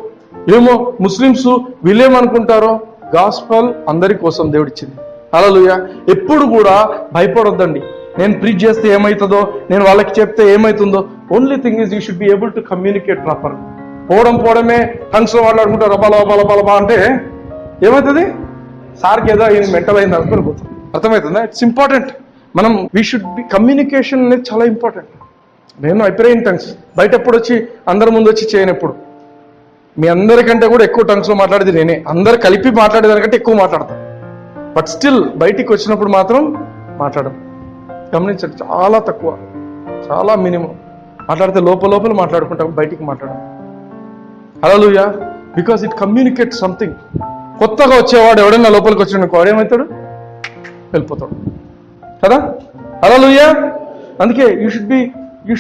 S1: ఏమో ముస్లిమ్స్ వీళ్ళేమనుకుంటారో. గాస్పెల్ అందరి కోసం దేవుడిచ్చింది. హల్లెలూయా. ఎప్పుడు కూడా భయపడొద్దండి. నేను ప్రీచ్ చేస్తే ఏమవుతుందో, నేను వాళ్ళకి చెప్తే ఏమవుతుందో. Only thing is you should be able to communicate proper. పోవడమే టంగ్స్లో మాట్లాడుకుంటారు బలబా అంటే ఏమవుతుంది? సార్కి ఏదో ఇది మెంటల్ అయింది అనుకుని పోతుంది. అర్థమవుతుందా? It's important. We should B communication అనేది చాలా ఇంపార్టెంట్. నేను ఐప్రేయింగ్ టంగ్స్ బయట ఎప్పుడు వచ్చి అందరి ముందు వచ్చి చేయనప్పుడు మీ అందరికంటే కూడా ఎక్కువ టంగ్స్లో మాట్లాడేది నేనే. అందరు కలిపి మాట్లాడేదానికంటే ఎక్కువ మాట్లాడతాను. బట్ స్టిల్ బయటికి వచ్చినప్పుడు మాత్రం మాట్లాడడం గమనించండి, చాలా తక్కువ, చాలా మినిమం. మాట్లాడితే లోపల మాట్లాడుకుంటాం, బయటికి మాట్లాడడం. Hallelujah. Because it communicate something. కొత్తగా వచ్చేవాడు ఎవడైనా లోపలికి వచ్చిన వాడు ఏమవుతాడు? వెళ్ళిపోతాడు కదా. హల్లెలూయా. అందుకే you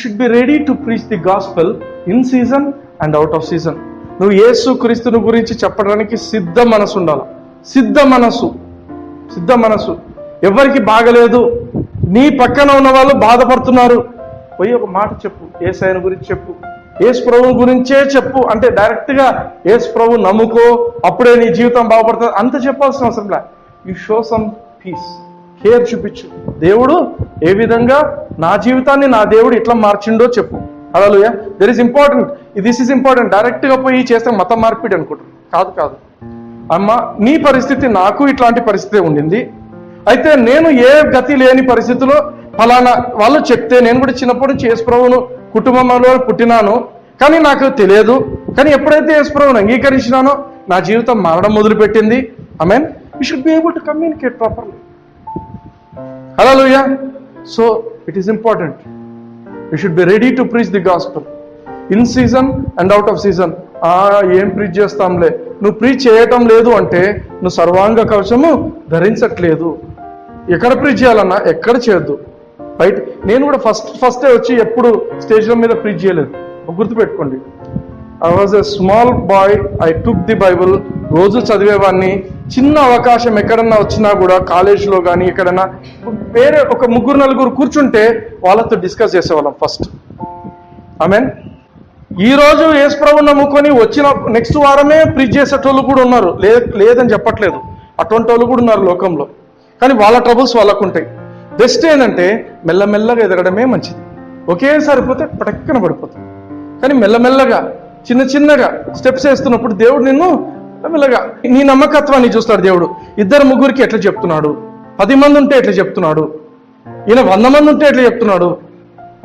S1: should be ready to preach the gospel in season and out of season. నువ్వు యేసు క్రీస్తుని గురించి చెప్పడానికి సిద్ధ మనసు ఉండాలి. సిద్ధ మనసు. ఎవరికి బాగలేదు, నీ పక్కన ఉన్న వాళ్ళు బాధపడుతున్నారు, పోయి ఒక మాట చెప్పు, యేసయ్యను గురించి చెప్పు, యేసు ప్రభువు గురించే చెప్పు. అంటే డైరెక్ట్గా యేసు ప్రభు నమ్ముకో, అప్పుడే నీ జీవితం బాగుపడుతుంది అంత చెప్పాల్సిన అవసరం లే. You show some piece, care చూపించు. దేవుడు ఏ విధంగా నా జీవితాన్ని నా దేవుడు ఇట్లా మార్చిండో చెప్పు. హల్లెలూయా. This is important. డైరెక్ట్గా పోయి చేస్తే మతం మార్పిడి అనుకుంటారు. కాదు. అమ్మ, నీ పరిస్థితి నాకు ఇట్లాంటి పరిస్థితి ఉండింది, అయితే నేను ఏ గతి లేని పరిస్థితిలో ఫలానా వాళ్ళు చెప్తే నేను కూడా చిన్నప్పటి నుంచి యేసు ప్రభువును కుటుంబంలో పుట్టినాను, కానీ నాకు తెలియదు. కానీ ఎప్పుడైతే యేసు ప్రభువును అంగీకరించినానో నా జీవితం మారడం మొదలుపెట్టింది. Amen. You should be able to communicate properly. Hallelujah. So it is important. You should be ready to preach the gospel in season and out of season. ఏం ప్రీచ్ చేస్తాంలే, నువ్వు ప్రీచ్ చేయటం లేదు అంటే నువ్వు సర్వాంగ కవచము ధరించట్లేదు. ఎక్కడ ప్రీచ్ చేయాలన్నా ఎక్కడ చేయొద్దు. బయట నేను కూడా ఫస్టే వచ్చి ఎప్పుడు స్టేజ్ల మీద ప్రీచ్ చేయలేదు. గుర్తుపెట్టుకోండి, I was a small bye, I took the Bible, రోజు చదివేవాడిని. చిన్న అవకాశం ఎక్కడన్నా వచ్చినా కూడా కాలేజీలో కానీ ఎక్కడన్నా వేరే ఒక 3-4 కూర్చుంటే వాళ్ళతో డిస్కస్ చేసేవాళ్ళం ఫస్ట్. ఆమేన్. ఈ రోజు యేసుప్రభు నమ్ముకొని వచ్చిన నెక్స్ట్ వారమే ప్రీచ్ చేసేటోళ్ళు కూడా ఉన్నారు, లేదని చెప్పట్లేదు, అటువంటి వాళ్ళు కూడా ఉన్నారు లోకంలో. కానీ వాళ్ళ ట్రబుల్స్ వాళ్ళకు ఉంటాయి. బెస్ట్ ఏంటంటే మెల్లమెల్లగా ఎదగడమే మంచిది. ఒకేసారి పోతే పటక్కన పడిపోతుంది. కానీ మెల్లమెల్లగా చిన్న చిన్నగా స్టెప్స్ వేస్తున్నప్పుడు దేవుడు నిన్ను మెల్లగా నీ నమ్మకత్వాన్ని చూస్తాడు. దేవుడు 2-3 ఎట్లా చెప్తున్నాడు, 10 మంది ఉంటే ఎట్లా చెప్తున్నాడు, ఈయన 100 మంది ఉంటే ఎట్లా చెప్తున్నాడు.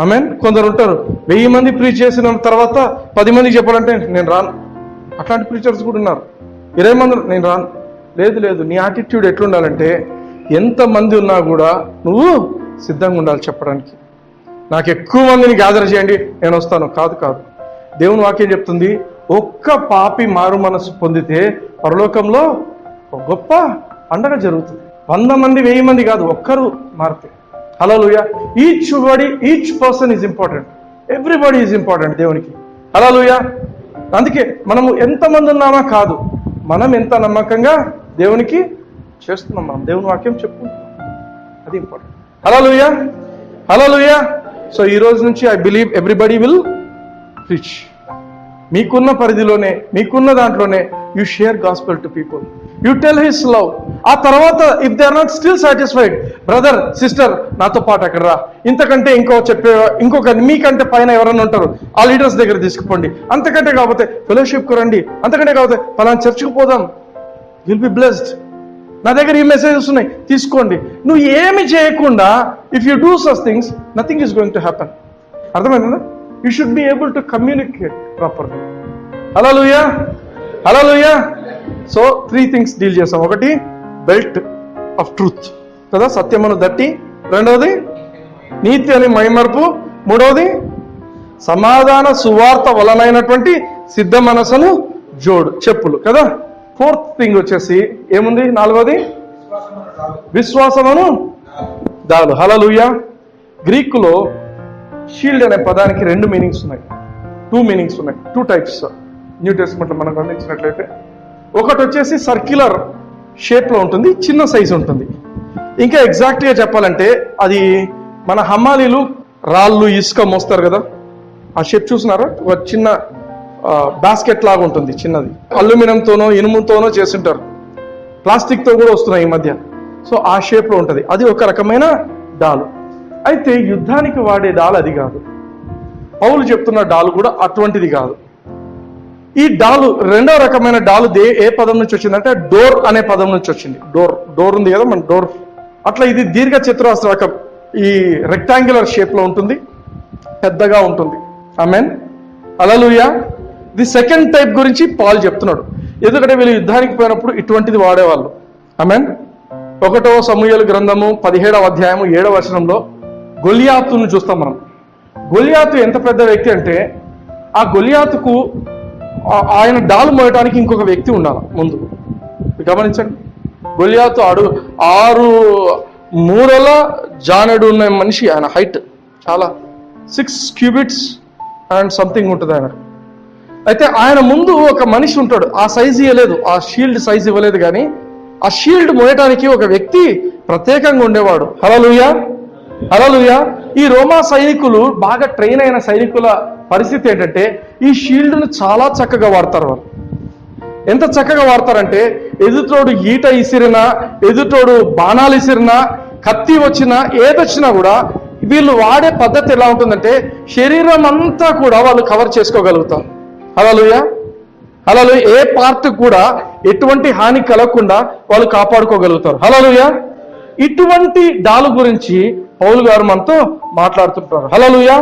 S1: ఆమేన్. కొందరు ఉంటారు 1000 మంది ప్రీచ్ చేసిన తర్వాత 10 మందికి చెప్పాలంటే నేను రాను. అట్లాంటి ప్రీచర్స్ కూడా ఉన్నారు. 20 మంది నేను రాను. లేదు, నీ యాటిట్యూడ్ ఎట్లుండాలంటే ఎంతమంది ఉన్నా కూడా నువ్వు సిద్ధంగా ఉండాలి చెప్పడానికి. నాకు ఎక్కువ మందిని గ్యాదర్ చేయండి నేను వస్తాను, కాదు. దేవుని వాక్యం చెప్తుంది, ఒక్క పాపి మారు మనసు పొందితే పరలోకంలో ఒక గొప్ప పండగ జరుగుతుంది. 100 మంది 1000 మంది కాదు, ఒక్కరు మారితే. Hallelujah. Each person is important, everybody is important దేవునికి. హల్లెలూయా. అందుకే మనము ఎంతమంది ఉన్నామా కాదు, మనం ఎంత నమ్మకంగా దేవునికి చేస్తున్నాం, మనం దేవుని వాక్యం చెప్పుకుంటున్నాం, అది ఇంపార్టెంట్. హల్లెలూయా. సో ఈ రోజు నుంచి I believe everybody will preach. మీకున్న పరిధిలోనే, మీకున్న దాంట్లోనే you share gospel to people, you tell his love. ఆ తర్వాత if they are not still satisfied, brother sister నాతో పాటు అక్కడ రా, ఇంతకంటే ఇంకొక మీకంటే పైన ఎవరైనా ఉంటారు ఆ లీడర్స్ దగ్గర తీసుకుపోండి, అంతకంటే కాకపోతే ఫెలోషిప్కి రండి, అంతకంటే కాకపోతే ఫలానా చర్చ్కి పోదాం, విల్ బి బ్లెస్డ్. నా దగ్గర ఈ మెసేజెస్ ఉన్నాయి తీసుకోండి. నువ్వు ఏమి చేయకుండా if you do such things nothing is going to happen. అర్థమైందా? You should be able to communicate ప్రాపర్గా. హల్లెలూయా. సో 3 థింగ్స్ డీల్ చేస్తాం. ఒకటి బెల్ట్ ఆఫ్ ట్రూత్ కదా, సత్యమును దట్టి. రెండవది నీతి అని మైమర్పు. మూడవది సమాధాన సువార్త వలనైనటువంటి సిద్ధ మనసును చెప్పులు కదా. 4th థింగ్ వచ్చేసి ఏముంది? 4వది విశ్వాసమును దాలు. హల్లెలూయా. గ్రీకులో షీల్డ్ అనే పదానికి 2 మీనింగ్స్ ఉన్నాయి, 2 మీనింగ్స్ ఉన్నాయి, 2 టైప్స్ న్యూ టెస్ట్మెంట్లో మనం గమనించినట్లయితే. ఒకటి వచ్చేసి సర్క్యులర్ షేప్లో ఉంటుంది, చిన్న సైజు ఉంటుంది. ఇంకా ఎగ్జాక్ట్గా చెప్పాలంటే అది మన హమాలీలు రాళ్ళు ఇసుక మోస్తారు కదా, ఆ షేప్ చూసినారా? ఒక చిన్న బాస్కెట్ లాగా ఉంటుంది, చిన్నది. అల్యూమినియంతోనో ఇనుముతోనో చేస్తుంటారు, ప్లాస్టిక్తో కూడా వస్తున్నాయి ఈ మధ్య. సో ఆ షేప్లో ఉంటుంది. అది ఒక రకమైన డాలు. అయితే యుద్ధానికి వాడే డాల్ అది కాదు. పౌలు చెప్తున్న డాలు కూడా అటువంటిది కాదు. ఈ డాలు రెండో రకమైన డాలు ఏ పదం నుంచి వచ్చిందంటే డోర్ అనే పదం నుంచి వచ్చింది. డోర్ ఉంది కదా మన డోర్, అట్లా ఇది దీర్ఘ చతురస్రాకం, ఈ రెక్టాంగులర్ షేప్లో ఉంటుంది, పెద్దగా ఉంటుంది. ఆమేన్. హల్లెలూయా. ది సెకండ్ టైప్ గురించి పాల్ చెప్తున్నాడు, ఎందుకంటే వీళ్ళు యుద్ధానికి పోయినప్పుడు ఇటువంటిది వాడేవాళ్ళు. ఆమేన్. 1వ సమూయేలు గ్రంథము 17వ అధ్యాయము 7వ వచనంలో గొలియాతును చూస్తాం మనం. గొలియాతు ఎంత పెద్ద వ్యక్తి అంటే ఆ గొలియాతుకు ఆయన డాలు మోయడానికి ఇంకొక వ్యక్తి ఉండాలి ముందు. గమనించండి, గొలియాతు 6 మూరల జానెడు ఉన్న మనిషి, ఆయన హైట్ చాలా 6 క్యూబిట్స్ అండ్ సంథింగ్ ఉంటుంది ఆయన. అయితే ఆయన ముందు ఒక మనిషి ఉంటాడు, ఆ సైజు ఇవ్వలేదు, ఆ షీల్డ్ సైజు ఇవ్వలేదు, కానీ ఆ షీల్డ్ మోయటానికి ఒక వ్యక్తి ప్రత్యేకంగా ఉండేవాడు. హల్లెలూయా. ఈ రోమా సైనికులు బాగా ట్రైన్ అయిన సైనికుల పరిస్థితి ఏంటంటే ఈ షీల్డ్ను చాలా చక్కగా వాడతారు. వాళ్ళు ఎంత చక్కగా వాడతారంటే ఎదుటోడు ఈట ఇసిరినా, ఎదుటోడు బాణాలు ఇసిరినా, కత్తి వచ్చినా, ఏదొచ్చినా కూడా వీళ్ళు వాడే పద్ధతి ఎలా ఉంటుందంటే శరీరం అంతా కూడా వాళ్ళు కవర్ చేసుకోగలుగుతారు. హల్లెలూయా. ఏ పార్ట్ కూడా ఎటువంటి హాని కలగకుండా వాళ్ళు కాపాడుకోగలుగుతారు. హల్లెలూయా. ఇటువంటి డాలు గురించి పౌలు గారు మనతో మాట్లాడుతుంటారు. హల్లెలూయా.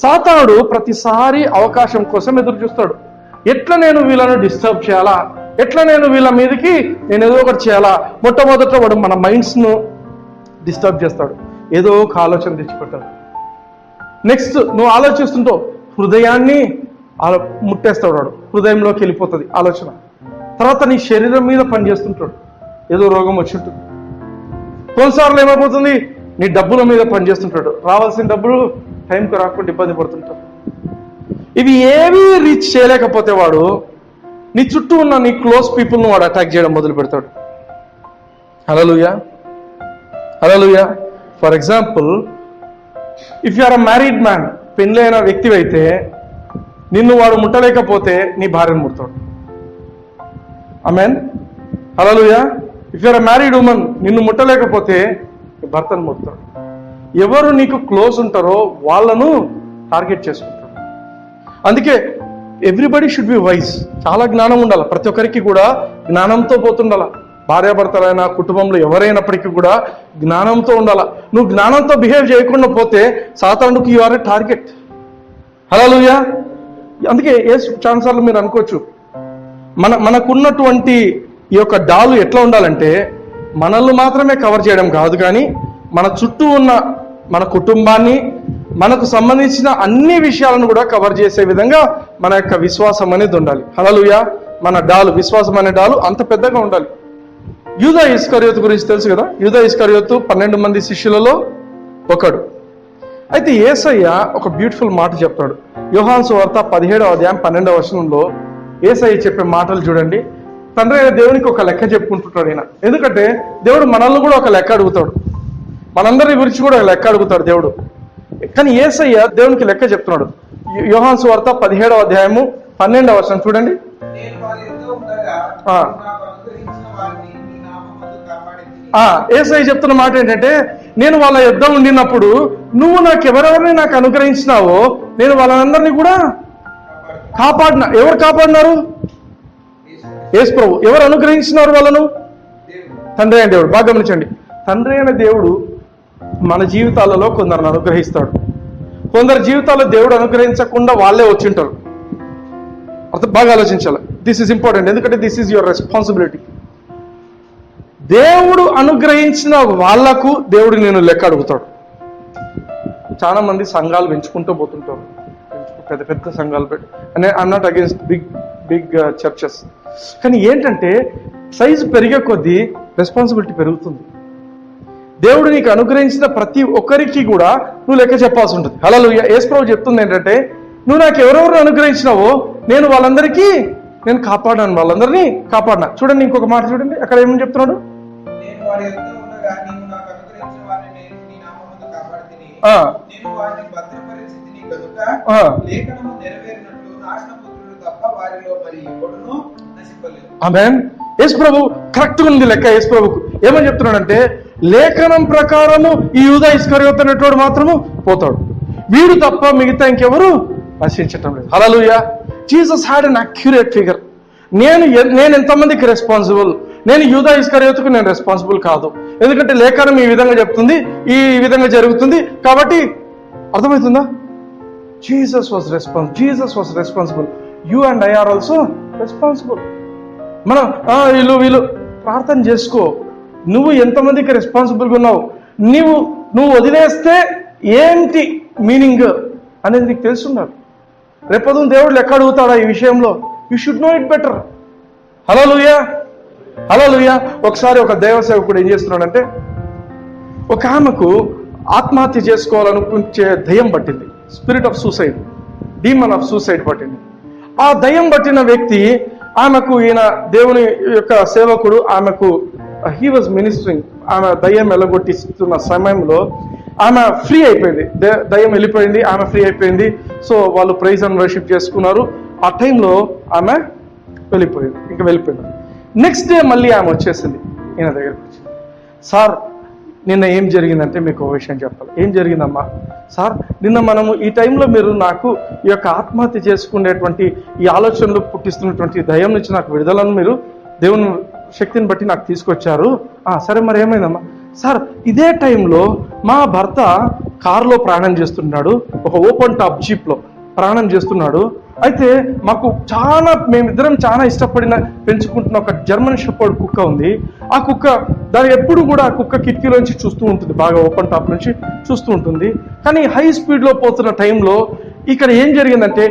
S1: సాతానుడు ప్రతిసారి అవకాశం కోసం ఎదురు చూస్తాడు. ఎట్లా నేను వీళ్ళను డిస్టర్బ్ చేయాలా, ఎట్లా నేను వీళ్ళ మీదకి నేను ఏదో ఒకటి చేయాలా. మొట్టమొదట వాడు మన మైండ్స్ను డిస్టర్బ్ చేస్తాడు, ఏదో ఒక ఆలోచన తెచ్చిపెట్టాడు. నెక్స్ట్ నువ్వు ఆలోచిస్తుంటావు, హృదయాన్ని ముట్టేస్తాడు వాడు, హృదయంలోకి వెళ్ళిపోతుంది ఆలోచన. తర్వాత నీ శరీరం మీద పనిచేస్తుంటాడు, ఏదో రోగం వచ్చి ఉంటుంది. కొన్నిసార్లు ఏమైపోతుంది, నీ డబ్బుల మీద పనిచేస్తుంటాడు, రావాల్సిన డబ్బులు టైంకి రాకుండా ఇబ్బంది పడుతుంటాడు. ఇవి ఏమీ రీచ్ చేయలేకపోతే వాడు నీ చుట్టూ ఉన్న నీ క్లోజ్ పీపుల్ను వాడు అటాక్ చేయడం మొదలు పెడతాడు. Hallelujah. For example, if you are a married man, పెళ్ళైన వ్యక్తి అయితే నిన్ను వాడు ముట్టలేకపోతే నీ భార్యను ముడతాడు. Amen, hallelujah. If you're a married woman, నిన్ను ముట్టలేకపోతే నీ భర్తను ముడతాడు. ఎవరు నీకు క్లోజ్ ఉంటారో వాళ్ళను టార్గెట్ చేసుకుంటాడు. అందుకే ఎవ్రీబడి షుడ్ బి వైజ్. చాలా జ్ఞానం ఉండాలి, ప్రతి ఒక్కరికి కూడా జ్ఞానంతో పోతుండాల. భార్యాభర్తలైనా కుటుంబంలో ఎవరైనప్పటికీ కూడా జ్ఞానంతో ఉండాల. నువ్వు జ్ఞానంతో బిహేవ్ చేయకుండా పోతే సాతానుడికి యు ఆర్ ఎ టార్గెట్. హల్లెలూయా. అందుకే చాలాసార్లు మీరు అనుకోవచ్చు, మనకున్నటువంటి ఈ యొక్క డాలు ఎట్లా ఉండాలంటే మనల్ని మాత్రమే కవర్ చేయడం కాదు, కానీ మన చుట్టూ ఉన్న మన కుటుంబాన్ని, మనకు సంబంధించిన అన్ని విషయాలను కూడా కవర్ చేసే విధంగా మన యొక్క విశ్వాసం అనేది ఉండాలి. హల్లెలూయా. మన డాలు, విశ్వాసం అనే డాలు అంత పెద్దగా ఉండాలి. యూదా ఇస్కరియోతు గురించి తెలుసు కదా. యూదా ఇస్కరియోతు 12 మంది శిష్యులలో ఒకడు. అయితే యేసయ్య ఒక బ్యూటిఫుల్ మాట చెప్తాడు. యోహాను సువార్త 17వ అధ్యాయం 12వ వచనంలో యేసయ్య చెప్పే మాటలు చూడండి. తండ్రి అయిన దేవునికి ఒక లెక్క చెప్పుకుంటుంటాడు ఈయన. ఎందుకంటే దేవుడు మనల్ని కూడా ఒక లెక్క అడుగుతాడు, మనందరి గురించి కూడా ఒక లెక్క అడుగుతాడు దేవుడు. కానీ యేసయ్య దేవునికి లెక్క చెప్తున్నాడు. యోహాను సువార్త 17వ అధ్యాయము 12వ వచనం చూడండి. యేసయ్య చెప్తున్న మాట ఏంటంటే, నేను వాళ్ళ యుద్ధ ఉండినప్పుడు నువ్వు ఎవరెవరిని నాకు అనుగ్రహించినావో నేను వాళ్ళందరినీ కూడా కాపాడినా. ఎవరు కాపాడినారు? యేసు ప్రభు. ఎవరు అనుగ్రహించినారు వాళ్ళను? తండ్రి అయిన దేవుడు. బాగా గమనించండి, తండ్రి అయిన దేవుడు మన జీవితాలలో కొందరిని అనుగ్రహిస్తాడు. కొందరు జీవితాల్లో దేవుడు అనుగ్రహించకుండా వాళ్ళే వచ్చింటారు. బాగా ఆలోచించాలి. దిస్ ఈజ్ ఇంపార్టెంట్, ఎందుకంటే దిస్ ఈజ్ యువర్ రెస్పాన్సిబిలిటీ. దేవుడు అనుగ్రహించిన వాళ్లకు దేవుడు నేను లెక్క అడుగుతాడు. చాలా మంది సంఘాలు పెంచుకుంటూ పోతుంటారు, పెద్ద పెద్ద సంఘాలు పెట్టి. I'm not against big churches, కానీ ఏంటంటే సైజు పెరిగే కొద్దీ రెస్పాన్సిబిలిటీ పెరుగుతుంది. దేవుడు నీకు అనుగ్రహించిన ప్రతి ఒక్కరికి కూడా నువ్వు లెక్క చెప్పాల్సి ఉంటుంది. హల్లెలూయా. యేసు ప్రభు చెప్తుంది ఏంటంటే, నువ్వు నాకు ఎవరెవరు అనుగ్రహించినావో నేను వాళ్ళందరికీ నేను కాపాడాను, వాళ్ళందరినీ కాపాడినా. చూడండి ఇంకొక మాట చూడండి, అక్కడ ఏమని చెప్తున్నాడు? ఆమేన్. యేసు ప్రభు కరెక్ట్ ఉంది లెక్క. యేసు ప్రభుకు ఏమని చెప్తున్నాడంటే, లేఖనం ప్రకారము ఈ యూదా ఇస్కరియోతు అనేటోడు మాత్రము పోతాడు, వీడు తప్ప మిగతా ఇంకెవరు నశించటం లేదు. Hallelujah. Jesus had an accurate figure. నేను ఎంతమందికి రెస్పాన్సిబుల్? నేను యూదా ఇస్కరియోతుకు నేను రెస్పాన్సిబుల్ కాదు, ఎందుకంటే లేఖనం ఈ విధంగా చెప్తుంది, ఈ విధంగా జరుగుతుంది. కాబట్టి అర్థమవుతుందా? Jesus was responsible. You and I are also responsible. మనం వీళ్ళు ప్రార్థన చేసుకో, నువ్వు ఎంతమందికి రెస్పాన్సిబుల్గా ఉన్నావు, నువ్వు వదిలేస్తే ఏంటి మీనింగ్ అనేది నీకు తెలుసున్నాడు. రేపొద్దున దేవుడు లెక్క అడుగుతాడా ఈ విషయంలో? You should know it better. హల్లెలూయా. హల్లెలూయా. ఒకసారి ఒక దైవ సేవకుడు ఏం చేస్తున్నాడంటే, ఒక ఆమెకు ఆత్మహత్య చేసుకోవాలనుకుంటే దయ్యం పట్టింది. Spirit of suicide, demon of suicide పట్టింది. ఆ దయ్యం పట్టిన వ్యక్తి ఆమెకు, ఈయన దేవుని యొక్క సేవకుడు ఆమెకు, హీ వాజ్ మినిస్టరింగ్, ఆమె దయ్యం వెళ్ళగొట్టిస్తున్న సమయంలో ఆమె ఫ్రీ అయిపోయింది. దయ్యం వెళ్ళిపోయింది, ఆమె ఫ్రీ అయిపోయింది. సో వాళ్ళు ప్రైజ్ అండ్ వర్షిప్ చేసుకున్నారు. ఆ టైంలో ఆమె వెళ్ళిపోయింది. నెక్స్ట్ డే మళ్ళీ ఆమె వచ్చేసింది, ఈయన దగ్గరికి వచ్చింది. సార్ నిన్న ఏం జరిగిందంటే మీకు ఒక విషయం చెప్పాలి. ఏం జరిగిందమ్మా? సార్ నిన్న మనము ఈ టైంలో మీరు నాకు ఈ యొక్క ఆత్మహత్య చేసుకునేటువంటి ఈ ఆలోచనలు పుట్టిస్తున్నటువంటి దయ్యం నుంచి నాకు విడుదలను మీరు దేవుని శక్తిని బట్టి నాకు తీసుకొచ్చారు. సరే మరి ఏమైందమ్మా? సార్ ఇదే టైంలో మా భర్త కారులో ప్రయాణం చేస్తున్నాడు, ఒక ఓపెన్ టాప్ జీప్లో ప్రయాణం చేస్తున్నాడు. అయితే మాకు మేమిద్దరం చాలా ఇష్టపడిన పెంచుకుంటున్న ఒక జర్మన్ షెపర్డ్ కుక్క ఉంది. ఆ కుక్క దాని ఎప్పుడు కూడా ఆ కుక్క కిటికీలోంచి చూస్తూ ఉంటుంది, బాగా ఓపెన్ టాప్ నుంచి చూస్తూ ఉంటుంది. కానీ హై స్పీడ్లో పోతున్న టైంలో ఇక్కడ ఏం జరిగిందంటే,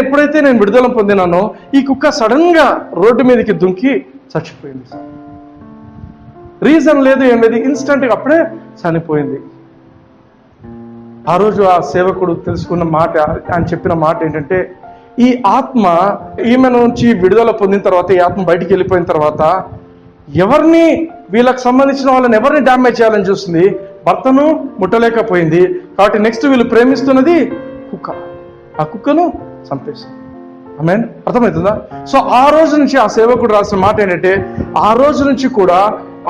S1: ఎప్పుడైతే నేను విడుదల పొందినానో ఈ కుక్క సడన్ గా రోడ్డు మీదకి దుంకి చచ్చిపోయింది. సార్ రీజన్ లేదు, ఏం లేదు, ఇన్స్టెంట్ గా అప్పుడే చనిపోయింది. ఆ రోజు ఆ సేవకుడు తెలుసుకున్న మాట, ఆయన చెప్పిన మాట ఏంటంటే, ఈ ఆత్మ ఈమె నుంచి విడుదల పొందిన తర్వాత, ఈ ఆత్మ బయటికి వెళ్ళిపోయిన తర్వాత ఎవరిని, వీళ్ళకి సంబంధించిన వాళ్ళని ఎవరిని డ్యామేజ్ చేయాలని చూస్తుంది, భర్తను ముట్టలేకపోయింది. కాబట్టి నెక్స్ట్ వీళ్ళు ప్రేమిస్తున్నది కుక్క, ఆ కుక్కను చంపేసింది. ఆమేన్. అర్థమవుతుందా? సో ఆ రోజు నుంచి ఆ సేవకుడు రాసిన మాట ఏంటంటే, ఆ రోజు నుంచి కూడా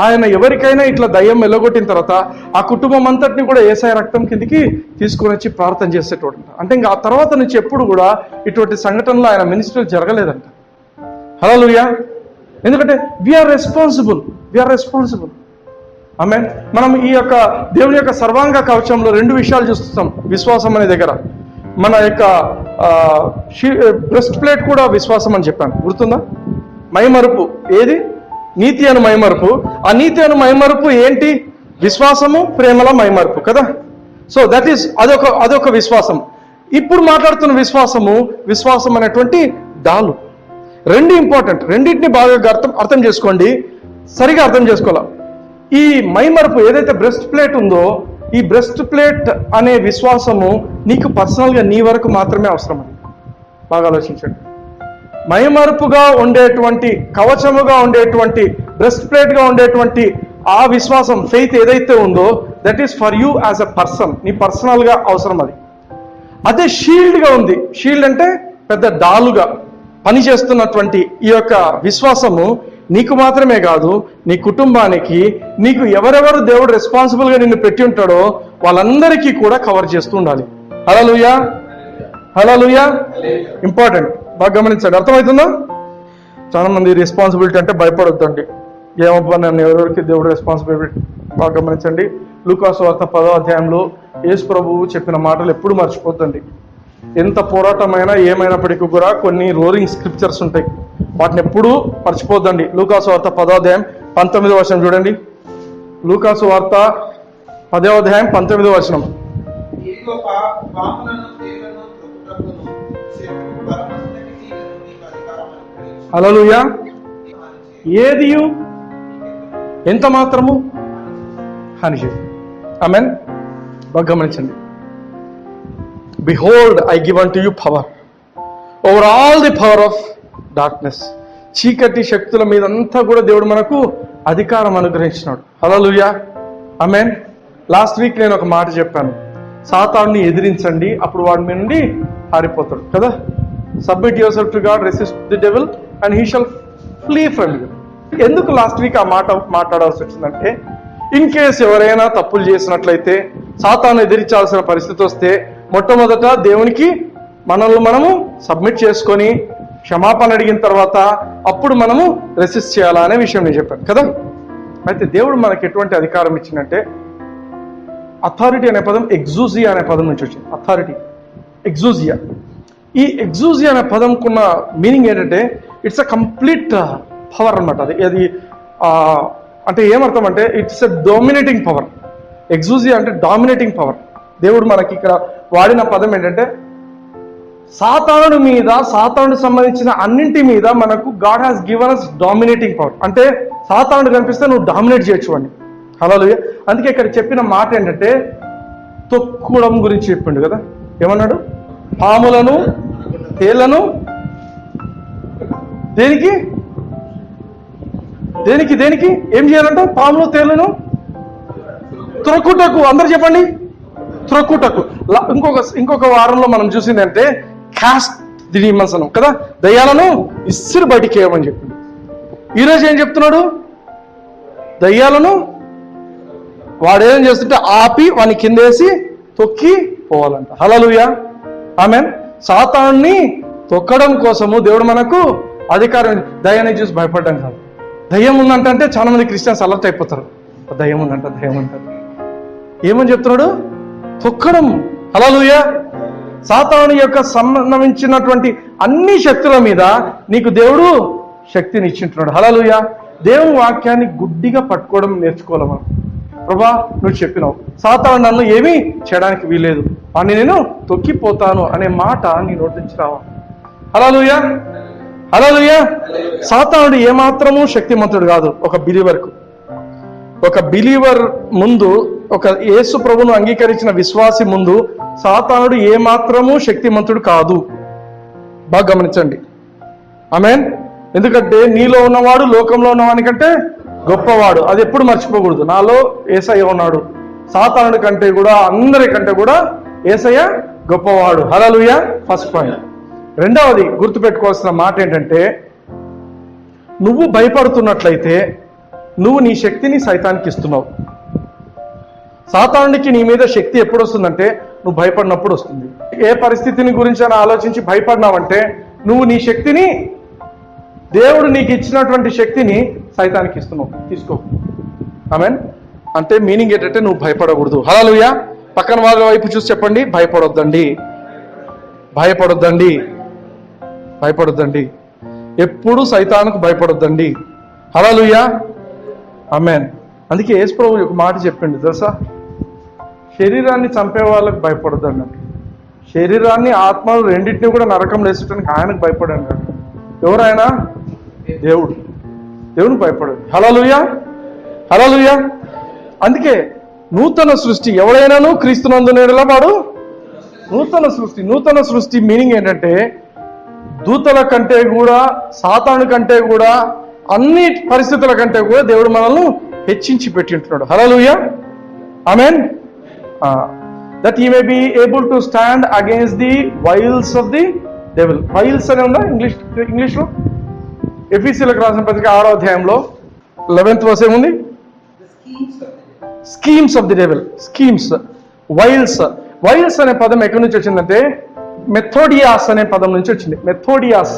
S1: ఆయన ఎవరికైనా ఇట్లా దయ్యం వెళ్ళగొట్టిన తర్వాత ఆ కుటుంబం అంతటిని కూడా యేసయ్య రక్తం కిందికి తీసుకొని వచ్చి ప్రార్థన చేసేటోడు. అంటే ఇంకా ఆ తర్వాత నుంచి ఎప్పుడు కూడా ఇటువంటి సంఘటనలు ఆయన మినిస్ట్రీ జరగలేదంట. హల్లెలూయా. ఎందుకంటే వీఆర్ రెస్పాన్సిబుల్. ఆమేన్. మనం ఈ యొక్క దేవుని యొక్క సర్వాంగ కవచంలో 2 విషయాలు చూస్తాం విశ్వాసం అనే దగ్గర. మన యొక్క బ్రెస్ట్ ప్లేట్ కూడా విశ్వాసం అని చెప్పాను, గుర్తుందా? మైమరుపు ఏది? నీతి అను మైమరుపు. ఆ నీతి అను మైమరుపు ఏంటి? విశ్వాసము, ప్రేమల మైమరుపు కదా. సో దట్ ఈస్ అదొక విశ్వాసం. ఇప్పుడు మాట్లాడుతున్న విశ్వాసం అనేటువంటి డాలు. 2 ఇంపార్టెంట్. రెండింటిని బాగా అర్థం చేసుకోండి, సరిగా అర్థం చేసుకోవాలి. ఈ మైమరుపు ఏదైతే బ్రెస్ట్ ప్లేట్ ఉందో, ఈ బ్రెస్ట్ ప్లేట్ అనే విశ్వాసము నీకు పర్సనల్గా నీ వరకు మాత్రమే అవసరం. అది బాగా ఆలోచించండి. మైమరుపుగా ఉండేటువంటి, కవచముగా ఉండేటువంటి, బ్రెస్ట్ ప్లేట్గా ఉండేటువంటి ఆ విశ్వాసం, ఫెయిత్ ఏదైతే ఉందో that is for you as a person, నీ పర్సనల్గా అవసరం అది. అదే షీల్డ్గా ఉంది. షీల్డ్ అంటే పెద్ద డాలుగా పనిచేస్తున్నటువంటి ఈ యొక్క విశ్వాసము నీకు మాత్రమే కాదు, నీ కుటుంబానికి, నీకు ఎవరెవరు దేవుడు రెస్పాన్సిబుల్గా నిన్ను పెట్టి ఉంటాడో వాళ్ళందరికీ కూడా కవర్ చేస్తూ ఉండాలి. హల్లెలూయా. ఇంపార్టెంట్. బాగా గమనించండి. అర్థమవుతుందా? చాలా మంది రెస్పాన్సిబిలిటీ అంటే భయపడొద్దండి. ఏమబ్బా నన్ను ఎవరెవరికి దేవుడు రెస్పాన్సిబిలిటీ. బాగా గమనించండి. లూకాసు వార్త 10వ అధ్యాయంలో యేసు ప్రభువు చెప్పిన మాటలు ఎప్పుడు మర్చిపోద్దండి. ఎంత పోరాటమైనా ఏమైనప్పటికీ కూడా కొన్ని రోరింగ్ స్క్రిప్చర్స్ ఉంటాయి, వాటిని ఎప్పుడూ మర్చిపోద్దండి. లూకాసు వార్త 10వ అధ్యాయం 19వ వచనం చూడండి. లూకాసు వార్త 10వ అధ్యాయం 19వ వచనం. హల్లెలూయా. ఏదియు ఎంత మాత్రము హాని చేయదు. ఆమేన్. బాగా గమనించండి. Behold, I give unto you power over all the power of darkness. చీకటి శక్తుల మీదంతా కూడా దేవుడు మనకు అధికారం అనుగ్రహించినాడు. హల్లెలూయా. ఆమేన్. లాస్ట్ వీక్ నేను ఒక మాట చెప్పాను, సాతానుని ఎదిరించండి, అప్పుడు వాడి మీద నుండి పారిపోతాడు కదా. Submit your self to God, resist the devil and he shall flea from you. ఎందుకు లాస్ట్ వీక్ ఆ మాట మాట్లాడాల్సి వచ్చిందంటే, ఇన్ కేస్ ఎవరైనా తప్పులు చేసినట్లయితే, సాతాను ఎదిరించాల్సిన పరిస్థితి వస్తే, మొట్టమొదట దేవునికి మనము సబ్మిట్ చేసుకొని క్షమాపణ అడిగిన తర్వాత అప్పుడు మనము రెసిస్ట్ చేయాలా అనే విషయం నేను చెప్పాను కదా. అయితే దేవుడు మనకి ఎటువంటి అధికారం ఇచ్చిందంటే, అథారిటీ అనే పదం ఎగ్జూజియా అనే పదం నుంచి వచ్చింది. అథారిటీ, ఎగ్జూజియా. ఈ ఎగ్జూజియా అనే పదంకున్న మీనింగ్ ఏంటంటే ఇట్స్ అ కంప్లీట్ పవర్ అనమాట. అది అంటే ఏమర్థం అంటే ఇట్స్ ఎ డామినేటింగ్ పవర్. ఎగ్జూజియా అంటే డామినేటింగ్ పవర్. దేవుడు మనకి ఇక్కడ వాడిన పదం ఏంటంటే, సాతానుడి మీద, సాతానుడికి సంబంధించిన అన్నింటి మీద మనకు God has given us dominating power. అంటే సాతానుడు కనిపిస్తే నువ్వు డామినేట్ చేయొచ్చు అని. హల్లెలూయా. అందుకే ఇక్కడ చెప్పిన మాట ఏంటంటే తొక్కుడం గురించి చెప్పిండు కదా. ఏమన్నాడు? పాములను, తేళ్లను దేనికి దేనికి దేనికి ఏం చేయాలంట? పాములు, తేళ్లను త్రొక్కుటకు. అందరు చెప్పండి, త్రొక్కుటకు. ఇంకొక వారంలో మనం చూసిందంటే క్యాస్ట్ ది డీమన్స్ అనం కదా, దయ్యాలను ఇస్సిరి బయటికి వేయమని చెప్పింది. ఈరోజు ఏం చెప్తున్నాడు? దయ్యాలను వాడేం చేస్తుంటే ఆపి వాని కిందేసి తొక్కి పోవాలంట. హల్లెలూయా. ఆమేన్. సాతాన్ని తొక్కడం కోసము దేవుడు మనకు అధికారం. దయ్యాన్ని చూసి భయపడడం కాదు. దయ్యం ఉందంటే చాలా మంది క్రిస్టియన్స్ అలర్ట్ అయిపోతారు. దయ్యం ఉందంట. ఏమని చెప్తున్నాడు? తొక్కడం. హల్లెలూయా. సాతాను యొక్క సంబంధించినటువంటి అన్ని శక్తుల మీద నీకు దేవుడు శక్తిని ఇచ్చింటున్నాడు. హల్లెలూయా. దేవుని వాక్యాన్ని గుడ్డిగా పట్టుకోవడం నేర్చుకోవాలి మనం. ప్రభా నువ్వు చెప్పినావు, సాతాను నన్ను ఏమీ చేయడానికి వీలేదు, అని నేను తొక్కిపోతాను అనే మాట నీ నోటి నుంచి రావాలి. హల్లెలూయా. హల్లెలూయా. సాతానుడు ఏమాత్రము శక్తిమంతుడు కాదు. ఒక బిలీవర్ ముందు, ఒక యేసు ప్రభును అంగీకరించిన విశ్వాసి ముందు సాతానుడు ఏమాత్రము శక్తిమంతుడు కాదు. బాగా గమనించండి. ఆమేన్. ఎందుకంటే నీలో ఉన్నవాడు లోకంలో ఉన్నవానికంటే గొప్పవాడు. అది ఎప్పుడు మర్చిపోకూడదు. నాలో యేసయ్య ఉన్నాడు. సాతానుడి కంటే కూడా, అందరికంటే కూడా యేసయ్య గొప్పవాడు. హల్లెలూయా. First point. రెండవది గుర్తుపెట్టుకోవాల్సిన మాట ఏంటంటే, నువ్వు భయపడుతున్నట్లయితే నువ్వు నీ శక్తిని సైతానికి ఇస్తున్నావు. సాతానుడికి నీ మీద శక్తి ఎప్పుడు వస్తుందంటే నువ్వు భయపడినప్పుడు వస్తుంది. ఏ పరిస్థితిని గురించి అని ఆలోచించి భయపడినావంటే నువ్వు నీ శక్తిని, దేవుడు నీకు ఇచ్చినటువంటి శక్తిని సైతానికి ఇస్తున్నావు. తీసుకో. ఆమేన్. అంటే మీనింగ్ ఏంటంటే నువ్వు భయపడకూడదు. హల్లెలూయా. పక్కన వాళ్ళ వైపు చూసి చెప్పండి, భయపడొద్దండి, భయపడొద్దండి, భయపడొద్దండి. ఎప్పుడు సైతానుకు భయపడొద్దండి. హల్లెలూయా. ఆమేన్. అందుకే యేసు ప్రభువు ఒక మాట చెప్పిండు తెలుసా, శరీరాన్ని చంపే వాళ్ళకు భయపడొద్దండి. శరీరాన్ని ఆత్మలు రెండింటినీ కూడా నరకం వేసడానికి ఆయనకు భయపడండి. ఎవరైనా దేవుడు, దేవుని భయపడదు. హల్లెలూయా, హల్లెలూయా. అందుకే నూతన సృష్టి ఎవడైనాను క్రీస్తునందున వాడు నూతన సృష్టి. నూతన సృష్టి మీనింగ్ ఏంటంటే దూతల కంటే కూడా, సాతాను కంటే కూడా, అన్ని పరిస్థితుల కంటే కూడా దేవుడు మనల్ని హెచ్చించి పెట్టి ఉంటున్నాడు. హల్లెలూయా. ఆమేన్. That he may be able to stand against the wiles of the devil. Wiles అని ఉందా ఇంగ్లీష్లో? ఎఫీసీలకు రాసిన పత్రిక 6వ అధ్యాయంలో 11th verse ఏముంది? Schemes of the devil. Schemes, vials. Vials అనే పదం ఎక్కడి నుంచి వచ్చిందంటే మెథోడియాస్ అనే పదం నుంచి వచ్చింది. మెథోడియాస్.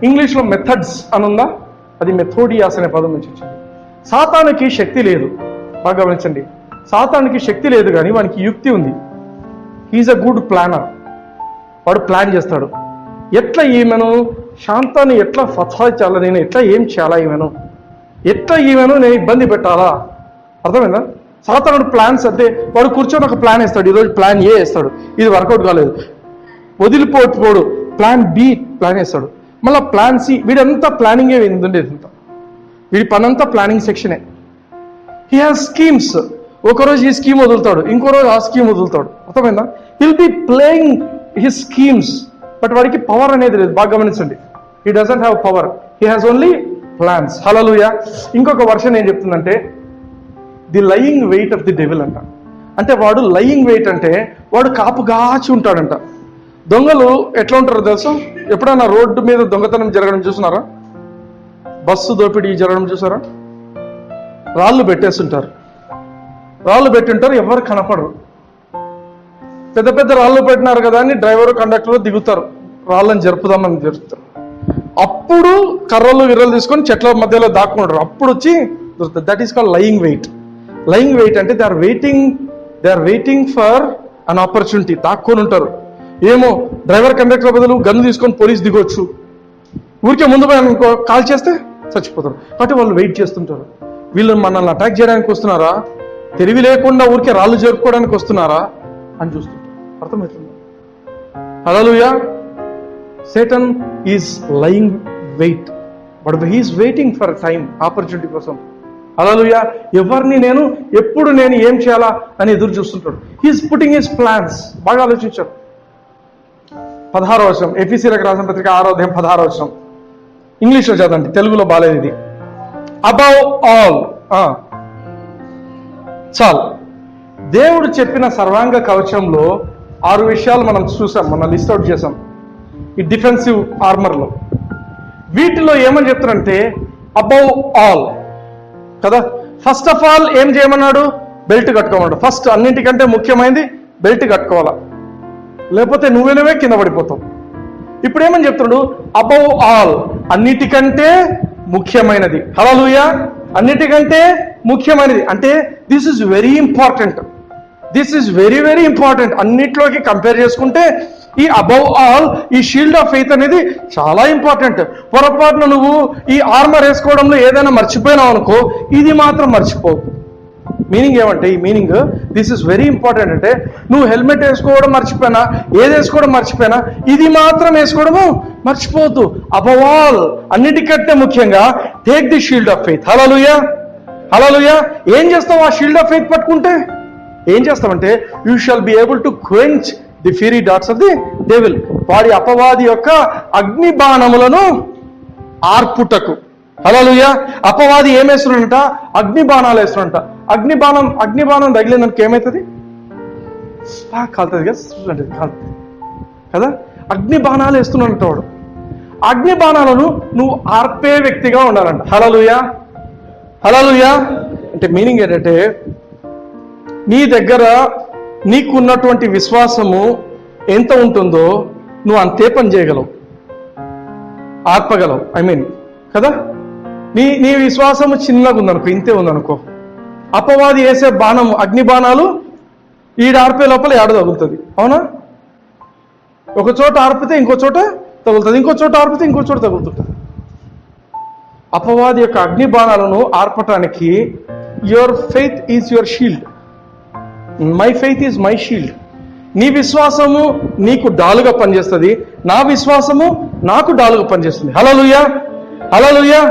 S1: ఇంగ్లీష్లో మెథడ్స్ అని ఉందా? అది మెథోడియాస్ అనే పదం నుంచి వచ్చింది. సాతానుకి శక్తి లేదు. బాగా గమనించండి, సాతానుకి శక్తి లేదు కానీ వానికి యుక్తి ఉంది. He is a good planner. వాడు ప్లాన్ చేస్తాడు. ఎట్లా ఈమెను శాంతాన్ని ఎట్లా ఫసాయించాలా, నేను ఎట్లా ఏం చేయాలా, ఎట్లా ఈమెను నేను ఇబ్బంది పెట్టాలా. అర్థమైందా? సాతానుడు ప్లాన్స్ అంటే వాడు కూర్చొని ఒక ప్లాన్ వేస్తాడు. ఈరోజు ప్లాన్ ఏ వేస్తాడు, ఇది వర్కౌట్ కాలేదు, వదిలిపోడు. ప్లాన్ బి ప్లాన్ వేస్తాడు. మళ్ళీ ప్లాన్ సి. వీడంతా ప్లానింగే ఉండేది. వీడి పనంతా ప్లానింగ్ సెక్షనే. He has schemes. ఒకరోజు ఈ స్కీమ్ వదులుతాడు, ఇంకో రోజు ఆ స్కీమ్ వదులుతాడు. అర్థమైందా? Will be playing his schemes. But వాడికి పవర్ అనేది లేదు. బాగా గమనించండి, he doesn't have power, he has only plans. హల్లెలూయా. ఇంకొక వర్షన్ ఏం చెప్తుందంటే the lying wait of the devil అంట. అంటే వాడు లయింగ్ వెయిట్ అంటే వాడు కాపుగాచి ఉంటాడంట. దొంగలు ఎట్లా ఉంటారో తెలుసా? ఎప్పుడైనా రోడ్డు మీద దొంగతనం జరగడం చూస్తున్నారా? బస్సు దోపిడీ జరగడం చూసారా? రాళ్ళు పెట్టేస్తుంటారు, రాళ్ళు పెట్టింటారు, ఎవరు కనపడరు. పెద్ద పెద్ద రాళ్ళు పెట్టినారు కదా అని డ్రైవరు కండక్టర్ దిగుతారు, రాళ్ళని జరుపుదామని జరుపుతారు. అప్పుడు కర్రలు విర్రలు తీసుకొని చెట్ల మధ్యలో దాక్కుంటారు. అప్పుడు వచ్చి దొరుకుతుంది. That is called lying wait. Lying wait అంటే they are waiting for an opportunity. దాక్కొని ఉంటారు. ఏమో డ్రైవర్ కండక్టర్ బదులు గన్ను తీసుకొని పోలీస్ దిగొచ్చు. ఊరికే ముందు పోయి కాల్ చేస్తే చచ్చిపోతారు. కాబట్టి వాళ్ళు వెయిట్ చేస్తుంటారు. వీళ్ళు మనల్ని అటాక్ చేయడానికి వస్తున్నారా, తెలివి లేకుండా ఊరికే రాళ్ళు జరుపుకోవడానికి వస్తున్నారా అని చూస్తుంటారు. అర్థమవుతుంది? హల్లెలూయా. Satan is lying wait, but he is waiting for time, opportunity కోసం. హల్లెలూయా. ఎవరిని ఎప్పుడు నేను ఏం చేయాలా అని ఎదురు చూస్తుంటాడు. he is putting his plans. బాగా ఆలోచించారు. 16వ వచనం, ఎఫీసీలకు రాసిన పత్రిక 6వ అధ్యాయం 16వ వచనం. ఇంగ్లీష్లో చదవండి, తెలుగులో బాలేదు ఇది. Above all. చాలు. దేవుడు చెప్పిన సర్వాంగ కవచంలో 6 విషయాలు మనం చూసాం, మనం లిస్ట్ అవుట్ చేసాం ఈ డిఫెన్సివ్ ఆర్మర్లో. వీటిలో ఏమని చెప్తారంటే అబౌవ్ ఆల్ కదా. ఫస్ట్ ఆఫ్ ఆల్ ఏం చేయమన్నాడు? బెల్ట్ కట్టుకోమన్నాడు. ఫస్ట్ అన్నింటికంటే ముఖ్యమైనది బెల్ట్ కట్టుకోవాలా, లేకపోతే నువ్వే కింద పడిపోతావు. ఇప్పుడు ఏమని చెప్తున్నాడు? అబౌవ్ ఆల్, అన్నిటికంటే ముఖ్యమైనది. హల్లెలూయా. అన్నిటికంటే ముఖ్యమైనది అంటే this is very important. This is very very important. అన్నిట్లోకి కంపేర్ చేసుకుంటే ఈ అబౌవ్ ఆల్, ఈ షీల్డ్ ఆఫ్ ఫెయిత్ అనేది చాలా ఇంపార్టెంట్. పొరపాటున నువ్వు ఈ ఆర్మర్ వేసుకోవడంలో ఏదైనా మర్చిపోయినావు అనుకో, ఇది మాత్రం మర్చిపోవు. మీనింగ్ ఏమంటే, ఈ meaning this is very important అంటే నువ్వు హెల్మెట్ వేసుకోవడం మర్చిపోయినా, ఏది వేసుకోవడం మర్చిపోయినా, ఇది మాత్రం వేసుకోవడము మర్చిపోవద్దు. అబౌవ్ ఆల్, అన్నిటికంటే ముఖ్యంగా take the shield of faith. హల్లెలూయా, హల్లెలూయా. ఏం చేస్తావు ఆ షీల్డ్ ఆఫ్ ఫెయిత్ పట్టుకుంటే? ఏం చేస్తామంటే you shall be able to quench the fiery darts of the devil. వాడి అపవాది యొక్క అగ్ని బాణములను ఆర్పుటకు. హల్లెలూయా. అపవాది ఏమేస్తున్నాడంట? అగ్ని బాణాలు వేస్తున్నాడంట. అగ్ని బాణం తగిలిందనుకో ఏమవుతుంది? కాలుతుంది కదా, కాలుతుంది కదా. అగ్ని బాణాలు వేస్తున్నాడంట వాడు. అగ్ని బాణాలను నువ్వు ఆర్పే వ్యక్తిగా ఉండాలంట. హల్లెలూయా, హల్లెలూయా. అంటే మీనింగ్ ఏంటంటే నీ దగ్గర నీకున్నటువంటి విశ్వాసము ఎంత ఉంటుందో నువ్వు అంతే పని చేయగలవు, ఆర్పగలవు. కదా, నీ విశ్వాసము చిన్నగా ఉందనుకో, ఇంతే ఉందనుకో, అపవాది వేసే బాణము అగ్ని బాణాలు ఆర్పే లోపల ఏడ తగులుతుంది. అవునా? ఒక చోట ఆర్పితే ఇంకో చోట తగులుతుంది, ఇంకో చోట ఆర్పితే ఇంకో చోట తగులుతుంటుంది. అపవాది యొక్క అగ్ని బాణాలను ఆర్పటానికి your faith is your shield. My faith is my shield. నీ విశ్వాసము నీకు డాలుగా పనిచేస్తుంది, నా విశ్వాసము నాకు డాలుగా పనిచేస్తుంది. హల్లెలూయా, హల్లెలూయా.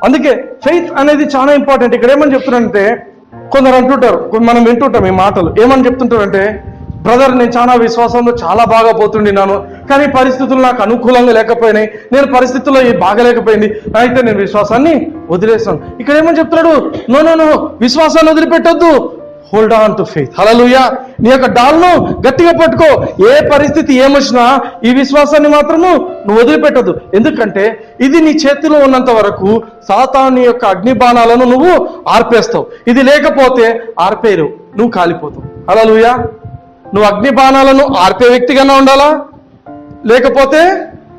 S1: అందుకే ఫెయిత్ అనేది చాలా ఇంపార్టెంట్. ఇక్కడ ఏమని చెప్తున్నారంటే, కొందరు అంటుంటారు, మనం వింటుంటాం ఈ మాటలు, ఏమని చెప్తుంటారంటే, బ్రదర్ నేను చాలా విశ్వాసంలో చాలా బాగా పోతుండినాను, కానీ పరిస్థితులు నాకు అనుకూలంగా లేకపోయినాయి, నేను పరిస్థితుల్లో బాగలేకపోయింది, అయితే నేను విశ్వాసాన్ని వదిలేస్తాను. ఇక్కడ ఏమని చెప్తున్నాడు, నో, విశ్వాసాన్ని వదిలిపెట్టొద్దు, హోల్డ్ ఆన్ టు ఫెయిత్. హల్లెలూయా. నీ యొక్క డాల్ను గట్టిగా పట్టుకో. ఏ పరిస్థితి ఏమొచ్చినా ఈ విశ్వాసాన్ని మాత్రము నువ్వు వదిలిపెట్టదు. ఎందుకంటే ఇది నీ చేతిలో ఉన్నంత వరకు సాతాను యొక్క అగ్ని బాణాలను నువ్వు ఆర్పేస్తావు. ఇది లేకపోతే ఆర్పేరు, నువ్వు కాలిపోతావు. హల్లెలూయా. నువ్వు అగ్ని బాణాలను ఆర్పే వ్యక్తిగానే ఉండాలా, లేకపోతే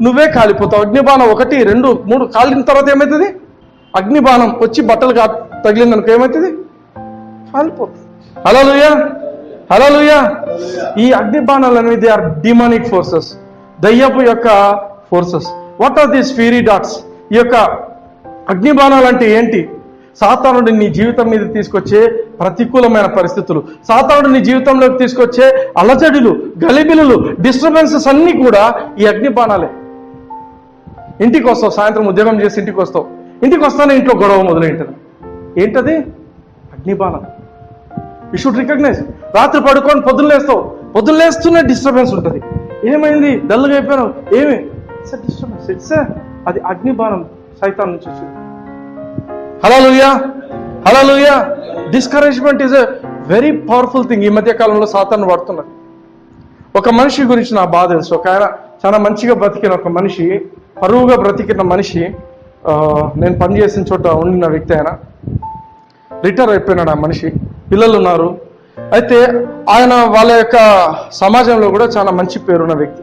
S1: నువ్వే కాలిపోతావు. అగ్ని బాణం 1, 2, 3 కాలిన తర్వాత ఏమవుతుంది? అగ్ని బాణం వచ్చి బట్టలు తగిలిందనుకో ఏమవుతుంది? కాలిపోతుంది. హల్లెలూయా, హల్లెలూయా. ఈ అగ్ని బాణాలు అనేవి దే ఆర్ డిమానిక్ ఫోర్సెస్, దయ్యపు యొక్క forces. What are these fiery darts? ఈ యొక్క అగ్ని బాణాలు అంటే ఏంటి? సాతానుడు నీ జీవితం మీద తీసుకొచ్చే ప్రతికూలమైన పరిస్థితులు, సాతానుడు నీ జీవితంలోకి తీసుకొచ్చే అలజడులు, గలిబిలులు, డిస్టర్బెన్సెస్ అన్నీ కూడా ఈ అగ్ని బాణాలే. ఇంటికి వస్తావు, సాయంత్రం ఉద్యోగం చేసి ఇంటికి వస్తావు, ఇంటికి వస్తానే ఇంట్లో గొడవ మొదలైంటుంది. ఏంటది? అగ్ని బాణం. You should recognize. రాత్రి పడుకొని పొద్దున్న లేస్తావు, పొద్దున్న లేస్తూనే డిస్టర్బెన్స్ ఉంటుంది. ఏమైంది? డల్గా అయిపోయావు, ఏమి? డిస్టర్బెన్స్. అది అగ్ని బాణం సైతాన్ నుంచి వచ్చింది. హల్లెలూయా, హల్లెలూయా. Discouragement is a very powerful thing. ఈ మధ్య కాలంలో సాతాను వాడుతున్నాడు. ఒక మనిషి గురించి నా బాధ తెలుసు. ఒక ఆయన చాలా మంచిగా బ్రతికిన ఒక మనిషి, పరువుగా బ్రతికిన మనిషి, నేను పనిచేసిన చోట ఉండిన వ్యక్తి. ఆయన రిటైర్ అయిపోయినాడు. ఆ మనిషి పిల్లలు ఉన్నారు. అయితే ఆయన వాళ్ళ యొక్క సమాజంలో కూడా చాలా మంచి పేరున్న వ్యక్తి.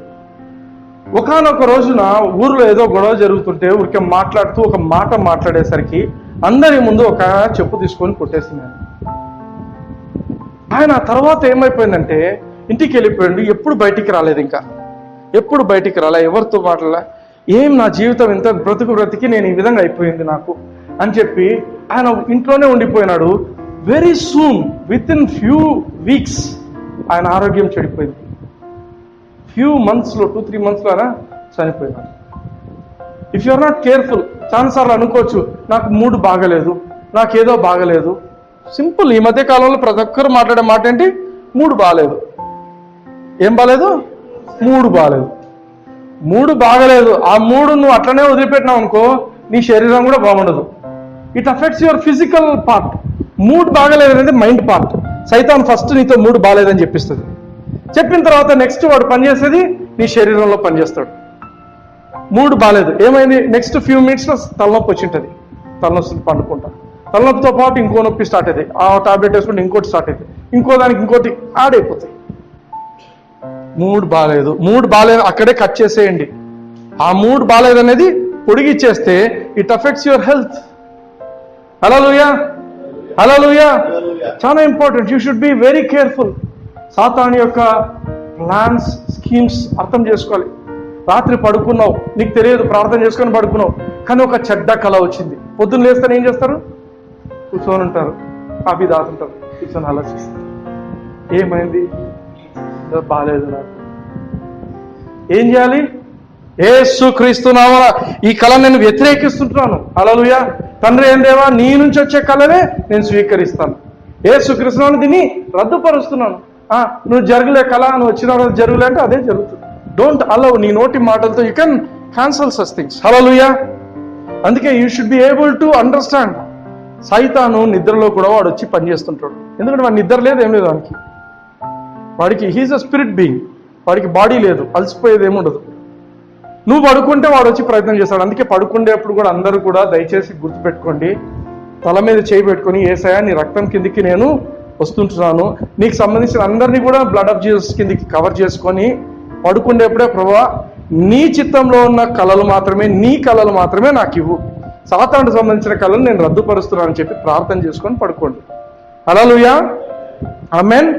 S1: ఒకానొక రోజున ఊర్లో ఏదో గొడవ జరుగుతుంటే ఊరికే మాట్లాడుతూ ఒక మాట మాట్లాడేసరికి అందరి ముందు ఒక చెప్పు తీసుకొని కొట్టేస్తున్నాడు. ఆయన తర్వాత ఏమైపోయిందంటే ఇంటికి వెళ్ళిపోయాడు. ఎప్పుడు బయటికి రాలేదు, ఇంకా ఎప్పుడు బయటికి రాలే, ఎవరితో మాట్లాడలే. ఏం నా జీవితం ఇంత బ్రతికి నేను ఈ విధంగా అయిపోయింది నాకు అని చెప్పి ఆయన ఇంట్లోనే ఉండిపోయినాడు. Very soon, within few weeks ఆయన ఆరోగ్యం చెడిపోయింది. ఫ్యూ మంత్స్లో, 2-3 మంత్స్లో ఆయన చనిపోయినాడు. If you are not careful, చాలాసార్లు అనుకోవచ్చు నాకు మూడ్ బాగలేదు, నాకేదో బాగలేదు. సింపుల్. ఈ మధ్య కాలంలో ప్రతి ఒక్కరు మాట్లాడే మాట ఏంటి? మూడు బాగలేదు. ఏం బాగలేదు? మూడు బాగలేదు. మూడు బాగలేదు. ఆ మూడు నువ్వు అట్లనే వదిలిపెట్టినావు అనుకో, నీ శరీరం కూడా బాగుండదు. It affects your physical part. Mood బాగలేదు అనేది మైండ్ పార్ట్. సైతాన్ ఫస్ట్ నీతో మూడు బాగలేదని చెప్పిస్తుంది. చెప్పిన తర్వాత నెక్స్ట్ వాడు పనిచేసేది నీ శరీరంలో పనిచేస్తాడు. మూడు బాగలేదు, ఏమైంది? నెక్స్ట్ ఫ్యూ మినిట్స్లో తలనొప్పి వచ్చింటుంది, తలనొప్పి పండుకుంటా. తలనొప్పితో పాటు ఇంకో నొప్పి స్టార్ట్ అవుతాయి. ఆ టాబ్లెట్ వేసుకుంటే ఇంకోటి స్టార్ట్ అవుతాయి, ఇంకో దానికి ఇంకోటి యాడ్ అయిపోతాయి. మూడ్ బాగలేదు, మూడ్ బాగలేదు అక్కడే కట్ చేసేయండి. ఆ మూడ్ బాగలేదు అనేది పొడిగిచ్చేస్తే ఇట్ అఫెక్ట్స్ యువర్ హెల్త్. హల్లెలూయా, హల్లెలూయా. చాలా important. You should be very careful. సాతాను యొక్క ప్లాన్స్, స్కీమ్స్ అర్థం చేసుకోవాలి. రాత్రి పడుకున్నావు, నీకు తెలియదు, ప్రార్థన చేసుకొని పడుకున్నావు, కానీ ఒక చెడ్డ కళ వచ్చింది. పొద్దున్న లేస్తే ఏం చేస్తారు? కూర్చొని ఉంటారు, కాఫీ తాగుతుంటారు, కూర్చొని ఆలోచిస్తారు. ఏమైంది? బాగాలేదు నాకు. ఏం చేయాలి? యేసుక్రీస్తు నామమున ఈ కళ నేను వ్యతిరేకిస్తుంటున్నాను. హల్లెలూయా. తండ్రి ఏం దేవా, నీ నుంచి వచ్చే కళనే నేను స్వీకరిస్తాను. యేసుక్రీస్తు నామమున దీన్ని రద్దుపరుస్తున్నాను. నువ్వు జరగలే కళ, నువ్వు వచ్చిన రోజు జరుగులే అంటే అదే జరుగుతుంది. Don't allow. నీ నోటి మాటలతో you can cancel such things. హల్లెలూయా. అందుకే you should be able to understand. సైతాను నిద్రలో కూడా వాడు వచ్చి పనిచేస్తుంటాడు. ఎందుకంటే వాడు నిద్ర లేదు, ఏం లేదు వాడికి. He is a spirit being. వాడికి బాడీ లేదు, అలసిపోయేది ఏముండదు. నువ్వు పడుకుంటే వాడు వచ్చి ప్రయత్నం చేస్తాడు. అందుకే పడుకునేప్పుడు కూడా అందరూ కూడా దయచేసి గుర్తుపెట్టుకోండి, తల మీద చేయి పెట్టుకొని, యేసయ్యా నీ రక్తం కిందికి నేను వస్తుంటున్నాను, నీకు సంబంధించిన అందరినీ కూడా బ్లడ్ ఆఫ్ జీసస్ కిందికి కవర్ చేసుకొని పడుకునేప్పుడే, ప్రభువా నీ చిత్తంలో ఉన్న కళలు మాత్రమే, నీ కళలు మాత్రమే నాకు ఇవ్వు, సాతానుకు సంబంధించిన కళలు నేను రద్దుపరుస్తున్నానని చెప్పి ప్రార్థన చేసుకొని పడుకోండి. హల్లెలూయా, ఆమేన్.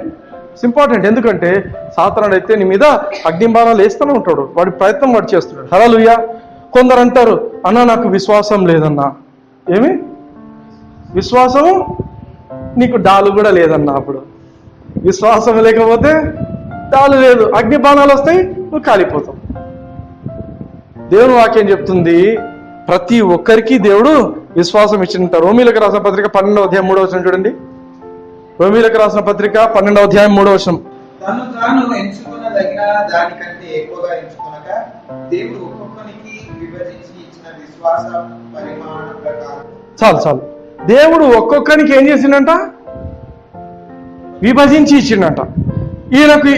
S1: It's important. ఎందుకంటే సాతానుడు అయితే నీ మీద అగ్నిబాణాలు వేస్తూనే ఉంటాడు, వాడి ప్రయత్నం వాడు చేస్తున్నాడు. హల్లెలూయా. కొందరు అంటారు, అన్నా నాకు విశ్వాసం లేదన్నా. ఏమి విశ్వాసము? నీకు డాలు కూడా లేదన్నా. అప్పుడు విశ్వాసం లేకపోతే డాలు లేదు, అగ్ని బాణాలు వస్తాయి, నువ్వు కాలిపోతావు. దేవుని వాక్యం చెప్తుంది, ప్రతి ఒక్కరికి దేవుడు విశ్వాసం ఇచ్చినంత. రోమీలకు రాసిన పత్రిక 12వ అధ్యాయం 3వ వచనం చూడండి. రోమీలకు రాసిన పత్రిక 12వ అధ్యాయం 3వ వచనం.
S2: తను తాను ఎంచుకున్నదగిన దానికంటే ఎక్కువగా ఎంచుకొనక దేవుడు ఒక్కొక్కరికి విభజించి ఇచ్చిన విశ్వాస పరిమాణం ప్రకారం.
S1: చాలు. దేవుడు ఒక్కొక్కరికి ఏం చేసిండంట? విభజించి ఇచ్చిండంట. ఈయనకి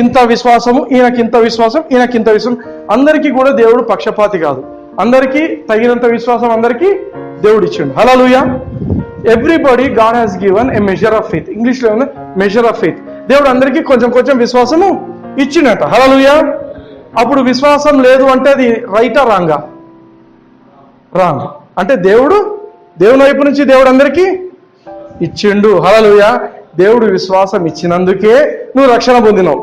S1: ఇంత విశ్వాసము, ఈయనకింత విశ్వాసం, ఈయనకింత విశ్వాసం. అందరికీ కూడా దేవుడు పక్షపాతి కాదు, అందరికీ తగినంత విశ్వాసం అందరికీ దేవుడు ఇచ్చిండు. హల్లెలూయా. Everybody God has given a measure of faith. ఇంగ్లీష్లో ఉంది మెజర్ ఆఫ్ ఫెయిత్. దేవుడు అందరికీ కొంచెం విశ్వాసము ఇచ్చిండట. హల్లెలూయా. అప్పుడు విశ్వాసం లేదు అంటే అది రైటా రాంగా? రాంగ్. అంటే దేవుని వైపు నుంచి దేవుడు అందరికీ ఇచ్చిండు. హల్లెలూయా. దేవుడు విశ్వాసం ఇచ్చినందుకే నువ్వు రక్షణ పొందినావు.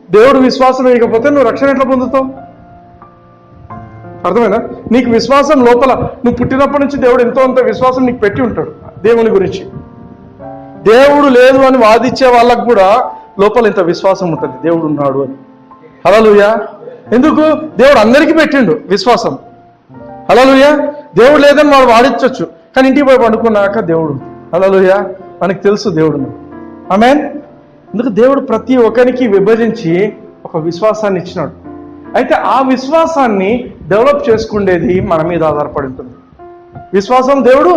S1: దేవుడు విశ్వాసం వేయకపోతే నువ్వు రక్షణ ఎట్లా పొందుతావు? అర్థమైనా? నీకు విశ్వాసం లోపల, నువ్వు పుట్టినప్పటి నుంచి దేవుడు ఎంతో అంత విశ్వాసం నీకు పెట్టి ఉంటాడు దేవుని గురించి. దేవుడు లేదు అని వాదించే వాళ్ళకు కూడా లోపల ఇంత విశ్వాసం ఉంటుంది, దేవుడు ఉన్నాడు అని. హల్లెలూయా. ఎందుకు? దేవుడు అందరికీ పెట్టిండు విశ్వాసం. హల్లెలూయా. దేవుడు లేదని వాడు వాడించవచ్చు, కానీ ఇంటికి పోయి పండుకున్నాక దేవుడు. హల్లెలూయా. మనకు తెలుసు దేవుడు. ఆమేన్. అందుకు దేవుడు ప్రతి ఒక్కరికి విభజించి ఒక విశ్వాసాన్ని ఇచ్చినాడు. అయితే ఆ విశ్వాసాన్ని డెవలప్ చేసుకునేది మన మీద ఆధారపడి ఉంటుంది. విశ్వాసం దేవుడు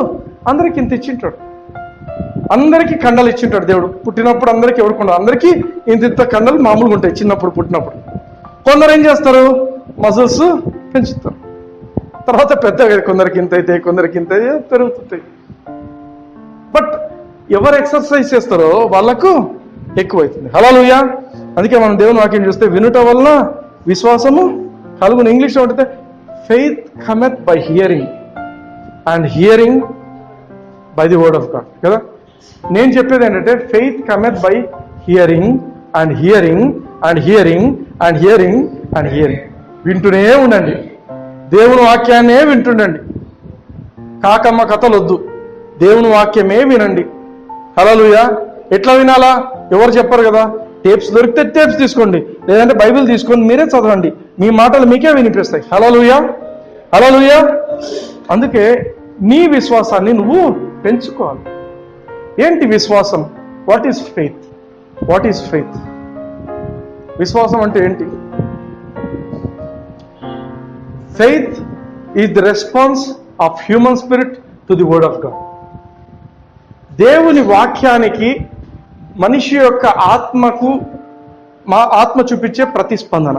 S1: అందరికి ఇంత ఇచ్చింటాడు, అందరికీ కండలు ఇచ్చింటాడు దేవుడు. పుట్టినప్పుడు అందరికీ ఎవరుకున్నారు? అందరికీ ఇంత కండలు మామూలుగా ఉంటాయి చిన్నప్పుడు పుట్టినప్పుడు. కొందరు ఏం చేస్తారు? మజిల్స్ పెంచుతారు, తర్వాత పెద్దగా కొందరికి ఇంత అయితే, కొందరికి ఇంత పెరుగుతుంటాయి. బట్ ఎవరు ఎక్సర్సైజ్ చేస్తారో వాళ్ళకు ఎక్కువైతుంది. హల్లెలూయా. అందుకే మనం దేవుని వాక్యం చూస్తే, వినుట వలన విశ్వాసము కలుగును. ఇంగ్లీష్లో ఉంటే faith cometh by hearing and hearing by the word of God కదా. నేను చెప్పేది ఏంటంటే, faith cometh by hearing and hearing and hearing and hearing and hearing. వింటూనే ఉండండి, దేవుని వాక్యాన్నే వింటుండండి. కాకమ్మ కథలు వద్దు, దేవుని వాక్యమే వినండి. హల్లెలూయా. ఎట్లా వినాలా? ఎవరు చెప్పరు కదా. టేప్స్ దొరికితే టేప్స్ తీసుకోండి, లేదంటే బైబిల్ తీసుకొని మీరే చదవండి, మీ మాటలు మీకే వినిపిస్తాయి. హల్లెలూయా. హల్లెలూయా. అందుకే నీ విశ్వాసాన్ని నువ్వు పెంచుకోవాలి. ఏంటి విశ్వాసం? What is faith? What is faith? విశ్వాసం అంటే ఏంటి? Faith is the response of human spirit to the word of God. దేవుని వాక్యానికి మనిషి యొక్క ఆత్మ చూపించే ప్రతిస్పందన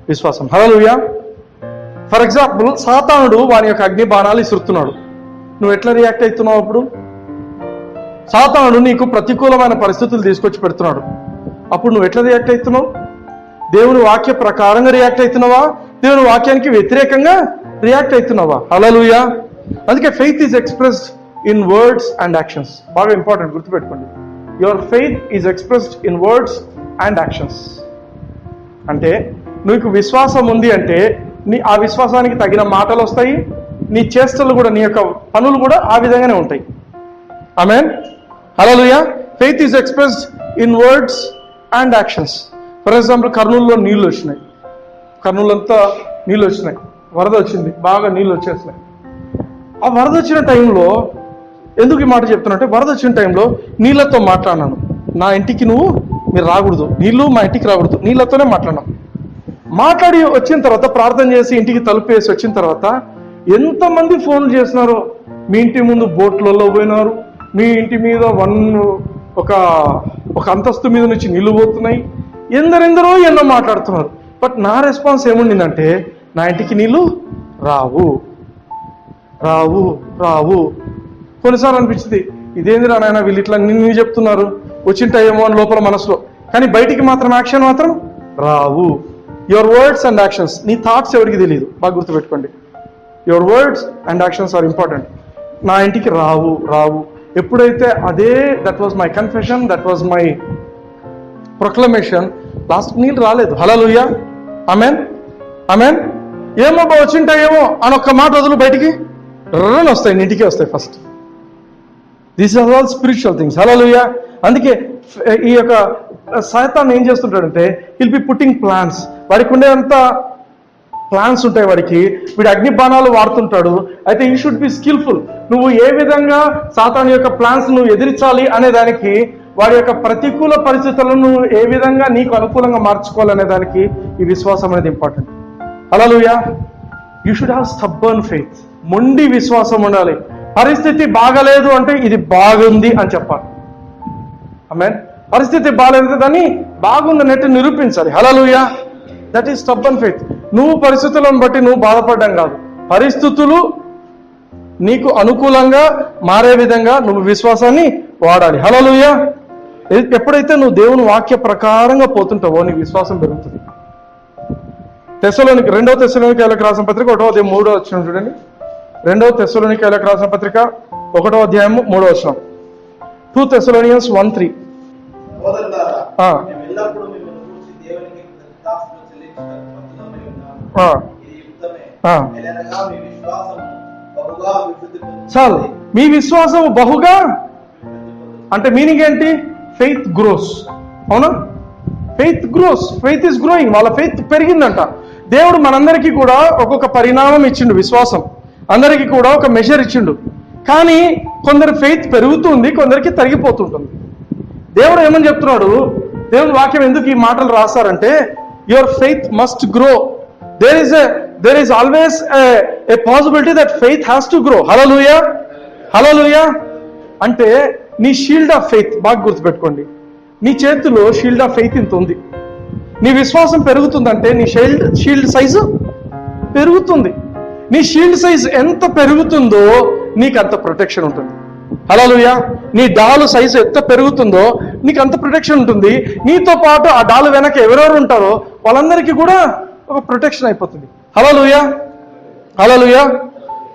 S1: విశ్వాసం. హల్లెలూయా. ఫర్ ఎగ్జాంపుల్, సాతానుడు వాని యొక్క అగ్ని బాణాలు ఇసురుతున్నాడు, నువ్వు ఎట్లా రియాక్ట్ అవుతున్నావు? అప్పుడు సాతానుడు నీకు ప్రతికూలమైన పరిస్థితులు తీసుకొచ్చి పెడుతున్నాడు, అప్పుడు నువ్వు ఎట్లా రియాక్ట్ అవుతున్నావు? దేవుని వాక్య ప్రకారంగా రియాక్ట్ అవుతున్నావా? దేవుని వాక్యానికి వ్యతిరేకంగా రియాక్ట్ అవుతున్నావా? హల్లెలూయా. అందుకే faith is expressed in words and actions. బాగా ఇంపార్టెంట్, గుర్తుపెట్టుకోండి. Your faith is expressed in words and actions. అంటే నీకు విశ్వాసం ఉంది అంటే ఆ విశ్వాసానికి తగిన మాటలు వస్తాయి, నీ చేష్టలు కూడా, నీ యొక్క పనులు కూడా ఆ విధంగానే ఉంటాయి. ఆమేన్. హల్లెలూయా. Faith is expressed in words and actions. For example, కర్నూలులో నీళ్లు వచ్చినాయి, కర్నూలంతా నీళ్ళు వచ్చినాయి, వరద వచ్చింది, బాగా నీళ్ళు వచ్చేసినాయి. ఆ వరద వచ్చిన టైంలో ఎందుకు ఈ మాట చెప్తున్నా, వరద వచ్చిన టైంలో నీళ్ళతో మాట్లాడినాను. నా ఇంటికి మీరు రాకూడదు, నీళ్ళు మా ఇంటికి రాకూడదు, నీళ్ళతోనే మాట్లాడి వచ్చిన తర్వాత, ప్రార్థన చేసి ఇంటికి తలుపు వేసి వచ్చిన తర్వాత ఎంతమంది ఫోన్లు చేసినారో. మీ ఇంటి ముందు బోట్లలో పోయినారు, మీ ఇంటి మీద ఒక అంతస్తు మీద నుంచి నీళ్లు పోతున్నాయి, ఎందరెందరో ఎన్నో మాట్లాడుతున్నారు. బట్ నా రెస్పాన్స్ ఏముండిందంటే, నా ఇంటికి నీళ్లు రావు రావు రావు. కొన్నిసార్లు అనిపించింది, ఇదేంది నాయన వీళ్ళు ఇట్లా నిన్ను చెప్తున్నారు, వచ్చింటాయేమో అని లోపల మనసులో, కానీ బయటికి మాత్రం యాక్షన్ మాత్రం రావు. యువర్ వర్డ్స్ అండ్ యాక్షన్స్, నీ థాట్స్ ఎవరికి తెలియదు, బాగా గుర్తుపెట్టుకోండి. Your words and actions are important. నా ఇంటికి రావు రావు. ఎప్పుడైతే అదే, that was my confession, that was my proclamation, last నీళ్ళు రాలేదు. హల్లెలూయా, ఆమేన్ ఆమేన్. ఏమో వచ్చింటాయేమో అని ఒక్క మాట వదులు, బయటికి రన్ వస్తాయి, ఇంటికే వస్తాయి first. This are all spiritual things. హల్లెలూయా. అందుకే ఈ యొక్క సైతాన్ ఏం చేస్తుంటాడంటే, విల్ బి పుట్టింగ్ ప్లాన్స్. వాడికి ఉండేంత ప్లాన్స్ ఉంటాయి వాడికి, వీడు అగ్ని బాణాలు వాడుతుంటాడు. అయితే యూ షుడ్ బి స్కిల్ఫుల్. నువ్వు ఏ విధంగా సాతాను యొక్క ప్లాన్స్ నువ్వు ఎదిరించాలి అనే దానికి, వాడి యొక్క ప్రతికూల పరిస్థితులను నువ్వు ఏ విధంగా నీకు అనుకూలంగా మార్చుకోవాలనే దానికి ఈ విశ్వాసం అనేది important. Hallelujah. You should have stubborn faith. మొండి విశ్వాసం ఉండాలి. పరిస్థితి బాగలేదు అంటే ఇది బాగుంది అని చెప్పాలి. ఆమేన్. పరిస్థితి బాగాలేదు దాన్ని బాగుందన్నట్టు నిరూపించాలి. హల్లెలూయా. That is stubborn faith. నువ్వు పరిస్థితులను బట్టి నువ్వు బాధపడడం కాదు, పరిస్థితులు నీకు అనుకూలంగా మారే విధంగా నువ్వు విశ్వాసాన్ని వాడాలి. హల్లెలూయా. ఎప్పుడైతే నువ్వు దేవుని వాక్య ప్రకారంగా పోతుంటావో నీ విశ్వాసం పెరుగుతుంది. రెండవ తెస్సలోనికైలకు రాసిన పత్రిక 1వ అధ్యాయం 3వ వచనం చూడండి. 2వ తెస్సలోనికైలకు రాసిన పత్రిక 1వ అధ్యాయం 3వ వచనం. 2 Thessalonians 1:3. చాలు, మీ విశ్వాసం బహుగా అంటే మీనింగ్ ఏంటి? Faith grows. అవునా? Faith grows. Faith is growing. వాళ్ళ ఫెయిత్ పెరిగిందంట. దేవుడు మనందరికీ కూడా ఒక్కొక్క పరిణామం ఇచ్చిండు. విశ్వాసం అందరికీ కూడా ఒక మెజర్ ఇచ్చిండు. కానీ కొందరు ఫెయిత్ పెరుగుతుంది, కొందరికి తరిగిపోతుంటుంది. దేవుడు ఏమని చెప్తున్నాడు? దేవుని వాక్యం ఎందుకు ఈ మాటలు రాస్తారంటే, your faith must grow. There is always a possibility that faith has to grow. Hallelujah. Hallelujah. అంటే నీ షీల్డ్ ఆఫ్ ఫెయిత్ బాగా గుర్తుపెట్టుకోండి. నీ చేతిలో షీల్డ్ ఆఫ్ ఫెయిత్ ఇంత ఉంది. నీ విశ్వాసం పెరుగుతుందంటే నీ షీల్డ్ సైజు పెరుగుతుంది. నీ షీల్డ్ సైజ్ ఎంత పెరుగుతుందో నీకు అంత ప్రొటెక్షన్ ఉంటుంది. హల్లెలూయా. నీ డాలు సైజు ఎంత పెరుగుతుందో నీకు అంత ప్రొటెక్షన్ ఉంటుంది. నీతో పాటు ఆ డాలు వెనక ఎవరెవరు ఉంటారో వాళ్ళందరికీ కూడా ఒక ప్రొటెక్షన్ అయిపోతుంది. హల్లెలూయా. హల్లెలూయా.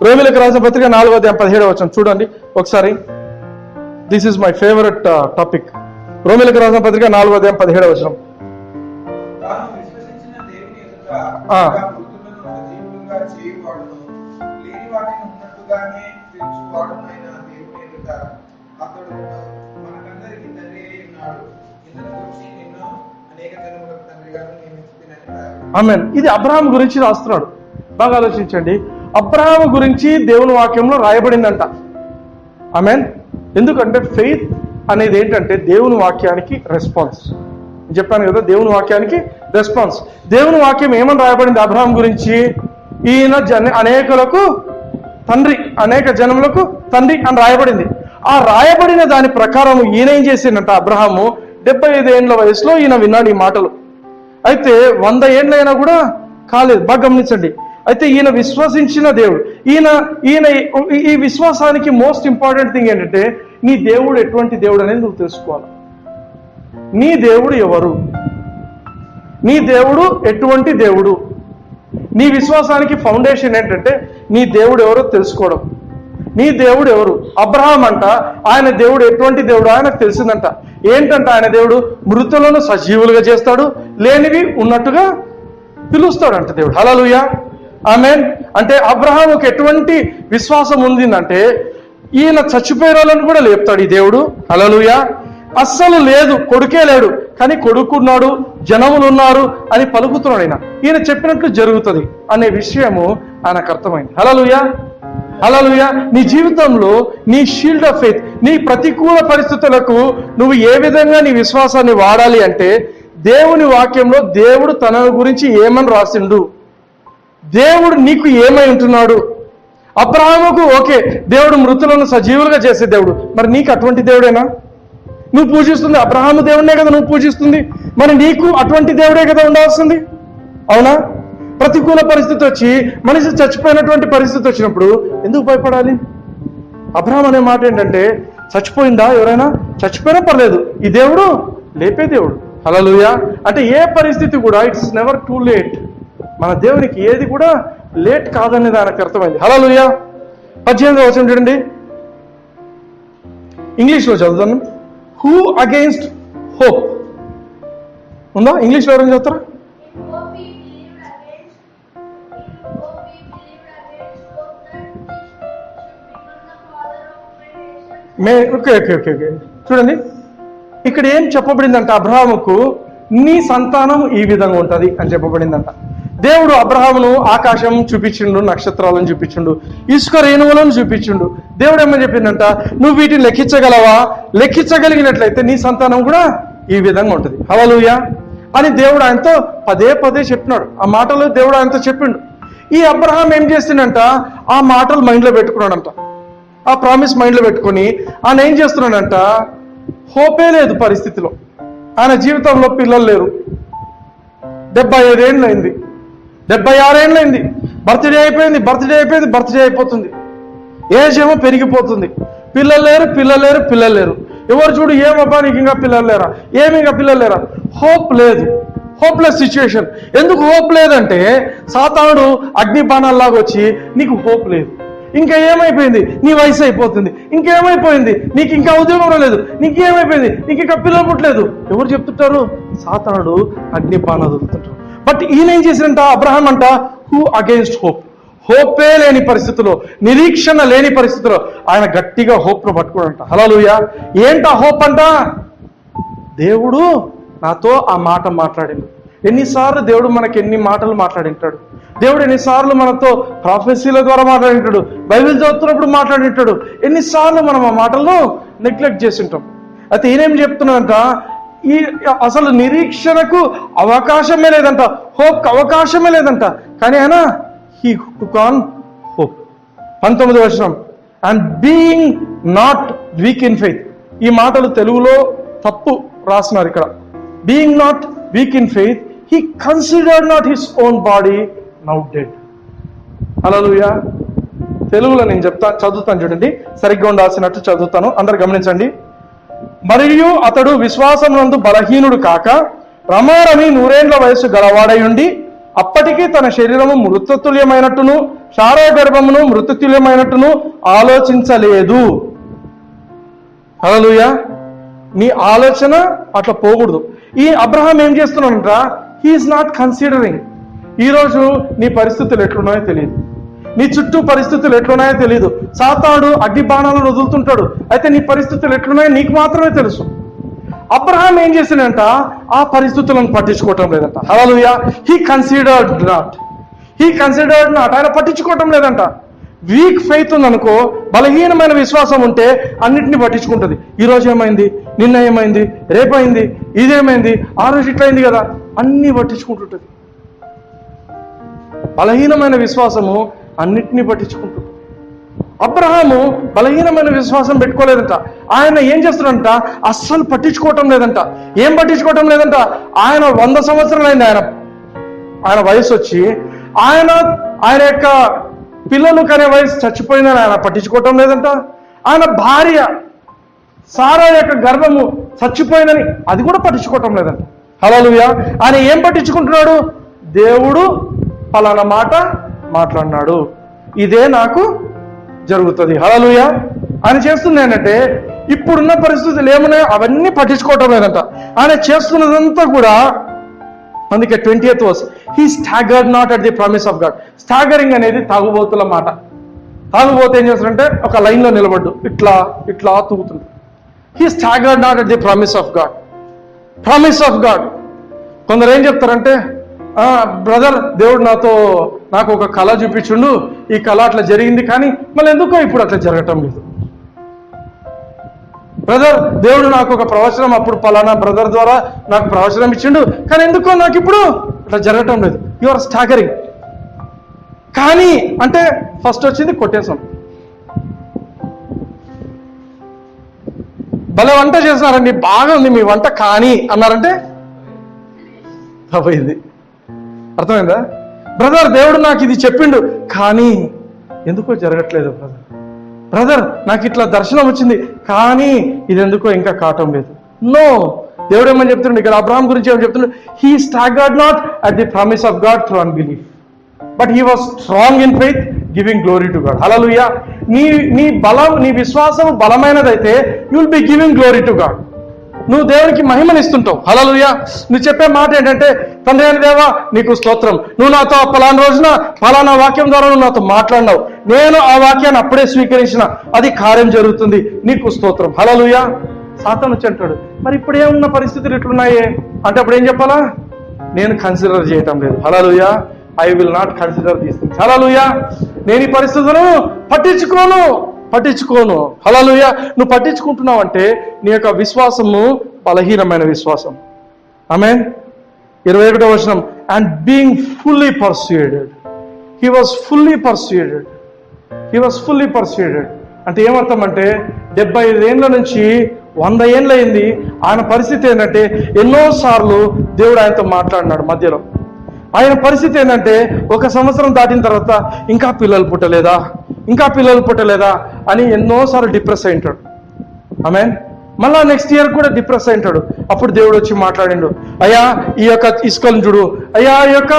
S1: రోమీయులకు రాసిన పత్రిక 4వ అధ్యాయం 17వ వచనం చూడండి ఒకసారి. This is my favourite topic. రోమీయులకు రాసిన పత్రిక 4వ అధ్యాయం 17వ వచనం. ఆమేన్. ఇది అబ్రహాం గురించి రాస్తున్నాడు. బాగా ఆలోచించండి. అబ్రహాం గురించి దేవుని వాక్యంలో రాయబడిందంట. ఆమేన్. ఎందుకంటే ఫెయిత్ అనేది ఏంటంటే దేవుని వాక్యానికి రెస్పాన్స్. చెప్పాను కదా, దేవుని వాక్యానికి రెస్పాన్స్. దేవుని వాక్యం ఏమని రాయబడింది అబ్రహాం గురించి? ఈయన అనేకులకు తండ్రి, అనేక జనములకు తండ్రి అని రాయబడింది. ఆ రాయబడిన దాని ప్రకారం ఈయన ఏం చేసిందంట? అబ్రహాము 75 ఏళ్ల వయసులో ఈయన విన్నాడు ఈ మాటలు. అయితే 100 ఏళ్ళైనా కూడా కాలేదు. బాగా గమనించండి. అయితే ఈయన విశ్వసించిన దేవుడు, ఈయన ఈ విశ్వాసానికి మోస్ట్ ఇంపార్టెంట్ థింగ్ ఏంటంటే, నీ దేవుడు ఎటువంటి దేవుడు అనేది నువ్వు తెలుసుకోవాలి. నీ దేవుడు ఎవరు? నీ దేవుడు ఎటువంటి దేవుడు? నీ విశ్వాసానికి ఫౌండేషన్ ఏంటంటే నీ దేవుడు ఎవరో తెలుసుకోవడం. నీ దేవుడు ఎవరు? అబ్రహాం అంట ఆయన దేవుడు ఎటువంటి దేవుడు ఆయనకు తెలిసిందంట. ఏంటంట ఆయన దేవుడు? మృతులను సజీవులుగా చేస్తాడు, లేనివి ఉన్నట్టుగా పిలుస్తాడంట దేవుడు. హల్లెలూయా. ఆమేన్. అంటే అబ్రహాముకి ఎటువంటి విశ్వాసం ఉండిందంటే, ఈయన చచ్చిపోయే వాళ్ళని కూడా లేపుతాడు ఈ దేవుడు. హల్లెలూయా. అస్సలు లేదు, కొడుకే లేడు, కానీ కొడుకున్నాడు, జనములు ఉన్నారు అని పలుకుతున్నాడు. ఈయన చెప్పినట్లు జరుగుతుంది అనే విషయము ఆయనకు అర్థమైంది. హల్లెలూయా. హల్లెలూయా. నీ జీవితంలో నీ షీల్డ్ ఆఫ్ ఫెయిత్, నీ ప్రతికూల పరిస్థితులకు నువ్వు ఏ విధంగా నీ విశ్వాసాన్ని వాడాలి అంటే, దేవుని వాక్యంలో దేవుడు తన గురించి ఏమని రాసిండు, దేవుడు నీకు ఏమై ఉంటున్నాడు. అబ్రహాముకు ఓకే, దేవుడు మృతులను సజీవులుగా చేసే దేవుడు, మరి నీకు అటువంటి దేవుడేనా? నువ్వు పూజిస్తుంది అబ్రహాము దేవుడినే కదా నువ్వు పూజిస్తుంది, మరి నీకు అటువంటి దేవుడే కదా ఉండాల్సింది, అవునా? ప్రతికూల పరిస్థితి వచ్చి మనిషి చచ్చిపోయినటువంటి పరిస్థితి వచ్చినప్పుడు ఎందుకు భయపడాలి? అబ్రహాం అనే మాట ఏంటంటే, చచ్చిపోయిందా ఎవరైనా, చచ్చిపోయినా పర్లేదు, ఈ దేవుడు లేపే దేవుడు. హల్లెలూయా. అంటే ఏ పరిస్థితి కూడా ఇట్స్ నెవర్ టూ లేట్. మన దేవునికి ఏది కూడా లేట్ కాదనేది ఆయనకు అర్థమైంది. హల్లెలూయా. 18వ వచనం చూడండి, ఇంగ్లీష్లో చదువుతాను. హూ అగెయిన్స్ట్ హోప్ ఉందా? ఇంగ్లీష్లో ఎవరైనా చదువుతారా? ఓకే ఓకే ఓకే ఓకే చూడండి, ఇక్కడ ఏం చెప్పబడిందంట, అబ్రహాముకు నీ సంతానం ఈ విధంగా ఉంటుంది అని చెప్పబడిందంట. దేవుడు అబ్రహామును ఆకాశం చూపించిండు, నక్షత్రాలను చూపించిండు, ఇసుక రేణువులను చూపించిండు. దేవుడు ఏమని చెప్పిందంట, నువ్వు వీటిని లెక్కించగలవా? లెక్కించగలిగినట్లయితే నీ సంతానం కూడా ఈ విధంగా ఉంటుంది. హల్లెలూయా అని దేవుడు ఆయనతో పదే పదే చెప్పినాడు. ఆ మాటలు దేవుడు ఆయనతో చెప్పిండు. ఈ అబ్రహాం ఏం చేసిండంట, ఆ మాటలు మైండ్లో పెట్టుకున్నాడంట, ఆ ప్రామిస్ మైండ్లో పెట్టుకుని ఆయన ఏం చేస్తున్నాడంట, హోపే లేదు పరిస్థితిలో. ఆయన జీవితంలో పిల్లలు లేరు, 75 ఏళ్ళు అయింది, 76 ఏళ్ళు అయింది, బర్త్డే అయిపోయింది, బర్త్డే అయిపోతుంది, ఏజ్ ఏమో పెరిగిపోతుంది, పిల్లలు లేరు. ఎవరు చూడు, ఏమబ్బా నీకు ఇంకా పిల్లలు లేరా, ఏమి ఇంకా పిల్లలు లేరా? హోప్ లేదు, హోప్లెస్ సిచ్యువేషన్. ఎందుకు హోప్ లేదంటే, సాతానుడు అగ్ని బాణాల్లాగా వచ్చి నీకు హోప్ లేదు, ఇంకా ఏమైపోయింది, నీ వయసు అయిపోతుంది, ఇంకేమైపోయింది, నీకు ఇంకా ఉద్యోగం లేదు, నీకేమైపోయింది, నీకు ఇంకా పిల్లలు పుట్టలేదు. ఎవరు చెప్తుంటారు? సాతానుడు అగ్ని బాణాలు వదులుతుంటారు. బట్ ఈయన ఏం చేసినంట, అబ్రహాం అంట, హూ అగెయిన్స్ట్ హోప్, హోపే లేని పరిస్థితుల్లో, నిరీక్షణ లేని పరిస్థితుల్లో ఆయన గట్టిగా హోప్ను పట్టుకోడంట. హల్లెలూయా. ఏంట హోప్ అంట, దేవుడు నాతో ఆ మాట మాట్లాడింది. ఎన్నిసార్లు దేవుడు మనకి ఎన్ని మాటలు మాట్లాడింటాడు. దేవుడు ఎన్నిసార్లు మనతో ప్రాఫెసీల ద్వారా మాట్లాడింటాడు, బైబిల్ చదువుతున్నప్పుడు మాట్లాడింటాడు. ఎన్నిసార్లు మనం ఆ మాటలను నెగ్లెక్ట్ చేసి ఉంటాం. అయితే ఈయనేం చెప్తున్నాడంట, ఈ అసలు నిరీక్షణకు అవకాశమే లేదంట, హోప్కి అవకాశమే లేదంట. కానీ ఆయన హీ టుక్ ఆన్ హోప్. 19వ వచనం, and being not weak in faith. ఈ మాటలు తెలుగులో తప్పు రాస్తున్నారు ఇక్కడ. Being not weak in faith, he considered not his own body now dead. హల్లెలూయా. తెలుగులో నేను చదువుతాను చూడండి, సరిగ్గా ఉండాల్సినట్టు చదువుతాను, అందరు గమనించండి. మరియు అతడు విశ్వాసమునందు బలహీనుడు కాక రమారమి 100 ఏళ్ల వయసు గలవాడై ఉండి అప్పటికీ తన శరీరము మృతతుల్యమైనట్టును శారా గర్భమును మృతతుల్యమైనట్టును ఆలోచించలేదు. హల్లెలూయా. నీ ఆలోచన అట్లా పోకూడదు. ఈ అబ్రహాం ఏం చేస్తున్నాడంట, హీఈస్ నాట్ కన్సిడరింగ్. ఈరోజు నీ పరిస్థితులు ఎట్లున్నాయో తెలియదు, నీ చుట్టూ పరిస్థితులు ఎట్లున్నాయో తెలియదు. సాతానుడు అగ్ని బాణాలను వదులుతుంటాడు. అయితే నీ పరిస్థితులు ఎట్లున్నాయో నీకు మాత్రమే తెలుసు. అబ్రహాం ఏం చేసినంట, ఆ పరిస్థితులను పట్టించుకోవటం లేదంట. హల్లెలూయా. He considered not. ఆయన పట్టించుకోవటం లేదంట. వీక్ ఫెయిత్ ఉందనుకో, బలహీనమైన విశ్వాసం ఉంటే అన్నిటిని పట్టించుకుంటుంది. ఈరోజు ఏమైంది, నిన్న ఏమైంది, రేపైంది, ఇదేమైంది, ఆ రోజు ఇట్లయింది కదా, అన్నీ పట్టించుకుంటుంటుంది. బలహీనమైన విశ్వాసము అన్నిటినీ పట్టించుకుంటుంది. అబ్రహాము బలహీనమైన విశ్వాసం పెట్టుకోలేదంట. ఆయన ఏం చేస్తున్నాడంట, అస్సలు పట్టించుకోవటం లేదంట. ఏం పట్టించుకోవటం లేదంట, ఆయన 100 సంవత్సరాలు అయింది ఆయన వయసు వచ్చి, ఆయన యొక్క పిల్లలు కనే వయసు చచ్చిపోయిందని ఆయన పట్టించుకోవటం లేదంట. ఆయన భార్య సారా యొక్క గర్భము చచ్చిపోయిందని అది కూడా పట్టించుకోవటం లేదంట. హల్లెలూయా. ఆయన ఏం పట్టించుకుంటున్నాడు, దేవుడు పలానా మాట మాట్లాడినాడు, ఇదే నాకు జరుగుతుంది. హల్లెలూయా. ఆయన చేస్తుంది ఏంటంటే, ఇప్పుడున్న పరిస్థితులు ఏమున్నాయో అవన్నీ పట్టించుకోవటం లేదంట. ఆయన చేస్తున్నదంతా కూడా, అందుకే 20th verse, he staggered not at the promise of God. Staggering అనేది తాగుబోతుల మాట. తాగుబోతు ఏం చేస్తారంటే ఒక లైన్లో నిలబడ్డు ఇట్లా ఇట్లా తూగుతుంది. he staggered not at the promise of God. కొందరు ఏం చెప్తారంటే, బ్రదర్ దేవుడు నాకు ఒక కళ చూపించుండు, ఈ కళ అట్లా జరిగింది, కానీ మళ్ళీ ఎందుకో ఇప్పుడు అట్లా జరగటం లేదు. బ్రదర్ దేవుడు నాకు ఒక ప్రవచనం, అప్పుడు పలానా బ్రదర్ ద్వారా నాకు ప్రవచనం ఇచ్చిండు, కానీ ఎందుకో నాకు ఇప్పుడు అట్లా జరగటం లేదు. You are staggering. కానీ అంటే ఫస్ట్ వచ్చింది కొట్టేశాం. భలే వంట చేస్తున్నారండి, బాగా ఉంది మీ వంట కానీ అన్నారంటే తప్పైంది. అర్థమైందా? బ్రదర్ దేవుడు నాకు ఇది చెప్పిండు కానీ ఎందుకో జరగట్లేదు బ్రదర్ నాకు ఇట్లా దర్శనం వచ్చింది కానీ ఇది ఎందుకో ఇంకా కావటం లేదు. నో, దేవుడు ఏమని చెప్తున్నాడు ఇక్కడ అబ్రహాం గురించి ఏమని చెప్తున్నాడు? He staggered not at the promise of God through unbelief but he was strong in faith giving glory to God. హల్లెలూయా. నీ విశ్వాసం బలమైనదైతే you will be giving glory to God. నువ్వు దేవునికి మహిమనిస్తుంటావు. హల్లెలూయా. నువ్వు చెప్పే మాట ఏంటంటే, తండ్రి అయిన దేవా నీకు స్తోత్రం, నువ్వు నాతో పలానా రోజున పలానా వాక్యం ద్వారా నువ్వు నాతో మాట్లాడినావు, నేను ఆ వాక్యాన్ని అప్పుడే స్వీకరించిన, అది కార్యం జరుగుతుంది, నీకు స్తోత్రం. హల్లెలూయా. సాతాను వచ్చి అంటాడు, మరి ఇప్పుడే ఉన్న పరిస్థితులు ఎట్లున్నాయే అంటే అప్పుడు ఏం చెప్పాలా? నేను కన్సిడర్ చేయటం లేదు. హల్లెలూయా. I will not consider these things. హల్లెలూయా. నేను ఈ పరిస్థితులను పట్టించుకోను. హల్లెలూయా. నువ్వు పట్టించుకుంటున్నావు అంటే నీ యొక్క విశ్వాసము బలహీనమైన విశ్వాసం. ఆమేన్. 21వ వచనం, and being fully persuaded. He was fully persuaded అంటే ఏమర్థం అంటే 75 ఏళ్ళ నుంచి 100 ఏళ్ళయింది. ఆయన పరిస్థితి ఏంటంటే ఎన్నోసార్లు దేవుడు ఆయనతో మాట్లాడినాడు మధ్యలో. ఆయన పరిస్థితి ఏంటంటే 1 సంవత్సరం దాటిన తర్వాత ఇంకా పిల్లలు పుట్టలేదా అని ఎన్నోసార్లు డిప్రెస్ అయి ఉంటాడు. ఆమేన్. మళ్ళా నెక్స్ట్ ఇయర్ కూడా డిప్రెస్ అయి ఉంటాడు. అప్పుడు దేవుడు వచ్చి మాట్లాడిండు, అయ్యా ఈ యొక్క ఇసుకలను చూడు, అయ్యా ఈ యొక్క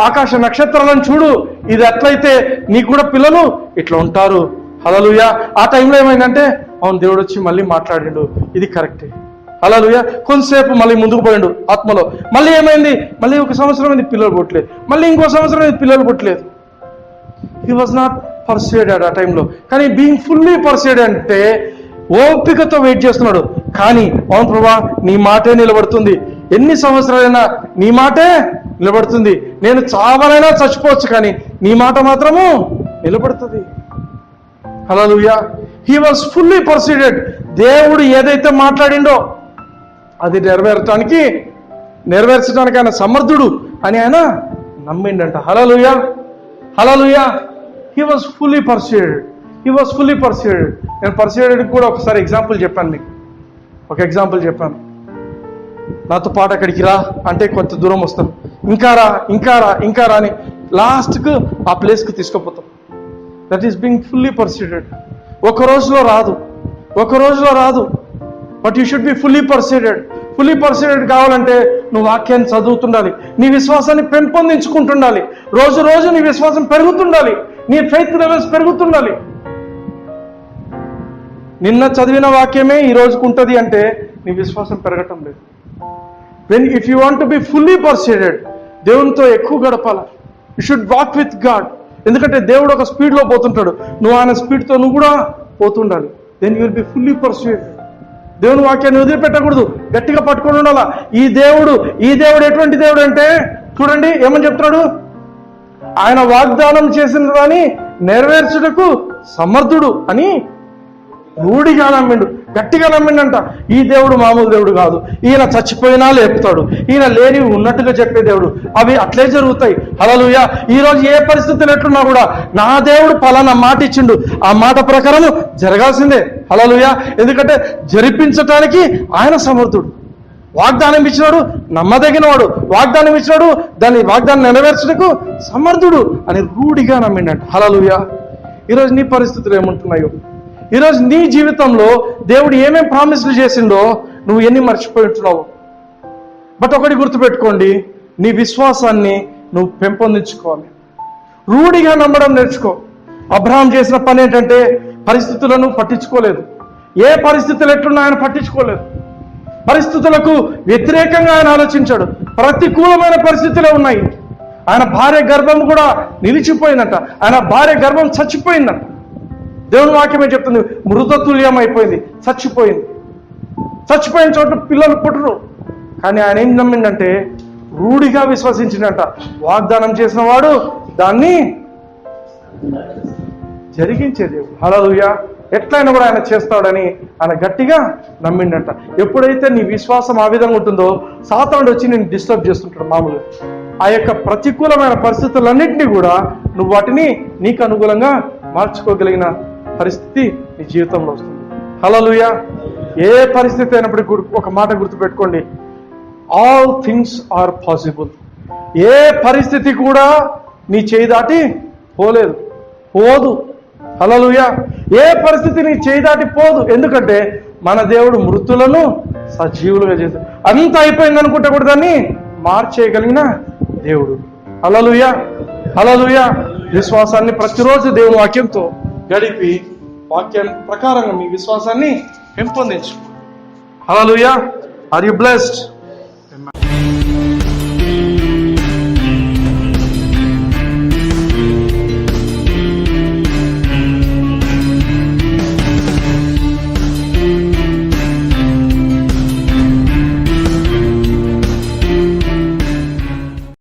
S1: ఆకాశ నక్షత్రాలను చూడు, ఇది ఎట్లయితే నీకు కూడా పిల్లలు ఇట్లా ఉంటారు. హల్లెలూయా. ఆ టైంలో ఏమైందంటే అవును దేవుడు వచ్చి మళ్ళీ మాట్లాడిండు, ఇది కరెక్టే. హల్లెలూయా. కొంతసేపు మళ్ళీ ముందుకు పోయిండు ఆత్మలో. మళ్ళీ ఏమైంది? మళ్ళీ 1 సంవత్సరం ఇది పిల్లలు పుట్టలేదు, మళ్ళీ ఇంకో సంవత్సరం ఇది పిల్లలు పుట్టలేదు. హీ వాజ్ నాట్ పర్సుయేడెడ్ ఆ టైంలో. కానీ బీయింగ్ ఫుల్లీ పర్సుయేడెడ్ అంటే ఓపికతో వెయిట్ చేస్తున్నాడు. కానీ అవును ప్రభా నీ మాటే నిలబడుతుంది, ఎన్ని సంవత్సరాలైనా నీ మాటే నిలబడుతుంది, నేను చావనైనా చచ్చిపోవచ్చు కానీ నీ మాట మాత్రము నిలబడుతుంది. హల్లెలూయా. He was fully persuaded. దేవుడు ఏదైతే మాట్లాడిండో అది నెరవేర్చడానికి ఆయన సమర్థుడు అని ఆయన నమ్మిండంట. హల్లెలూయా. He was fully persuaded. నేను పర్సుయేడెడ్ కూడా ఒకసారి ఎగ్జాంపుల్ చెప్పాను మీకు. ఒక ఎగ్జాంపుల్ చెప్పాను, నాతో పాటు అక్కడికి రా అంటే కొంత దూరం వస్తాం, ఇంకా రా అని లాస్ట్కు ఆ ప్లేస్కి తీసుకుపోతాం. That is being fully persuaded. ఒక రోజులో రాదు but you should be fully persuaded కావాలంటే నువ్వు వాక్యాన్ని చదువుతుండాలి, నీ విశ్వాసాన్ని పెంపొందించుకుంటుండాలి, రోజు నీ విశ్వాసం పెరుగుతుండాలి, నీ ఫెయిత్ లెవెల్స్ పెరుగుతుండాలి. నిన్న చదివిన వాక్యమే ఈ రోజుకు ఉంటుంది అంటే నీ విశ్వాసం పెరగటం లేదు. If you want to be fully persuaded, దేవునితో ఎక్కువ గడపాల. You should walk with God. ఎందుకంటే దేవుడు ఒక స్పీడ్లో పోతుంటాడు, నువ్వు ఆయన స్పీడ్తో నువ్వు కూడా పోతుండాలి. Then you will be fully persuaded. దేవుని వాక్యాన్ని వదిలిపెట్టకూడదు, గట్టిగా పట్టుకొని ఉండాలా. ఈ దేవుడు ఎటువంటి దేవుడు అంటే చూడండి ఏమని చెప్తున్నాడు, ఆయన వాగ్దానం చేసిన దాన్ని నెరవేర్చుటకు సమర్థుడు అని రూఢిగా నమ్మిండు, గట్టిగా నమ్మిండంట. ఈ దేవుడు మామూలు దేవుడు కాదు, ఈయన చచ్చిపోయినా లేపుతాడు, ఈయన లేనివి ఉన్నట్టుగా చెప్పే దేవుడు, అవి అట్లే జరుగుతాయి. హల్లెలూయా. ఈరోజు ఏ పరిస్థితులు ఎట్లున్నా కూడా నా దేవుడు పలానా మాట ఇచ్చిండు, ఆ మాట ప్రకారం జరగాల్సిందే. హల్లెలూయా. ఎందుకంటే జరిపించటానికి ఆయన సమర్థుడు. వాగ్దానం ఇచ్చినాడు, నమ్మదగినవాడు, వాగ్దానం ఇచ్చినాడు, వాగ్దానం నెరవేర్చడానికి సమర్థుడు అని రూఢిగా నమ్మిండంట. హల్లెలూయా. ఈరోజు నీ పరిస్థితులు ఏముంటున్నాయో, ఈరోజు నీ జీవితంలో దేవుడు ఏమేం ప్రామిస్లు చేసిండో నువ్వు ఎన్ని మర్చిపోయి ఉంటున్నావు. బట్ ఒకటి గుర్తుపెట్టుకోండి, నీ విశ్వాసాన్ని నువ్వు పెంపొందించుకోవాలి, రూఢిగా నమ్మడం నేర్చుకో. అబ్రహాం చేసిన పని ఏంటంటే పరిస్థితులను పట్టించుకోలేదు. ఏ పరిస్థితులు ఎట్లున్నా ఆయన పట్టించుకోలేదు. పరిస్థితులకు వ్యతిరేకంగా ఆయన ఆలోచించాడు. ప్రతికూలమైన పరిస్థితులే ఉన్నాయి. ఆయన భార్య గర్భం కూడా నిలిచిపోయిందంట, ఆయన భార్య గర్భం చచ్చిపోయిందంట. దేవుని వాక్యమే చెప్తుంది, మృతతుల్యం అయిపోయింది, చచ్చిపోయిన చోట పిల్లలు పుట్టరు. కానీ ఆయన ఏం నమ్మిందంటే రూఢిగా విశ్వసించిందంట, వాగ్దానం చేసిన వాడు దాన్ని జరిగించే దేవుడు. హల్లెలూయా. ఎట్లయినా కూడా ఆయన చేస్తాడని ఆయన గట్టిగా నమ్మిండంట. ఎప్పుడైతే నీ విశ్వాసం ఆ విధంగా ఉంటుందో సాతానుడు వచ్చి నేను డిస్టర్బ్ చేస్తుంటాడు. మామూలుగా ఆ యొక్క ప్రతికూలమైన పరిస్థితులన్నింటినీ కూడా నువ్వు వాటిని నీకు అనుకూలంగా మార్చుకోగలిగిన పరిస్థితి నీ జీవితంలో వస్తుంది. హల్లెలూయా. ఏ పరిస్థితి అయినప్పటికీ ఒక మాట గుర్తుపెట్టుకోండి, ఆల్ థింగ్స్ ఆర్ పాసిబుల్. ఏ పరిస్థితి కూడా నీ చేయి దాటి పోలేదు, పోదు. హల్లెలూయా. ఏ పరిస్థితి నీ చేయి దాటి పోదు. ఎందుకంటే మన దేవుడు మృతులను సజీవులుగా చేశాడు. అంత అయిపోయింది అనుకుంటే కూడా దాన్ని మార్చేయగలిగిన దేవుడు. హల్లెలూయా, హల్లెలూయా. విశ్వాసాన్ని ప్రతిరోజు దేవుని వాక్యంతో గడిపి వాక్యం ప్రకారంగా మీ విశ్వాసాన్ని పెంపొందించు. హల్లెలూయా. Are you blessed?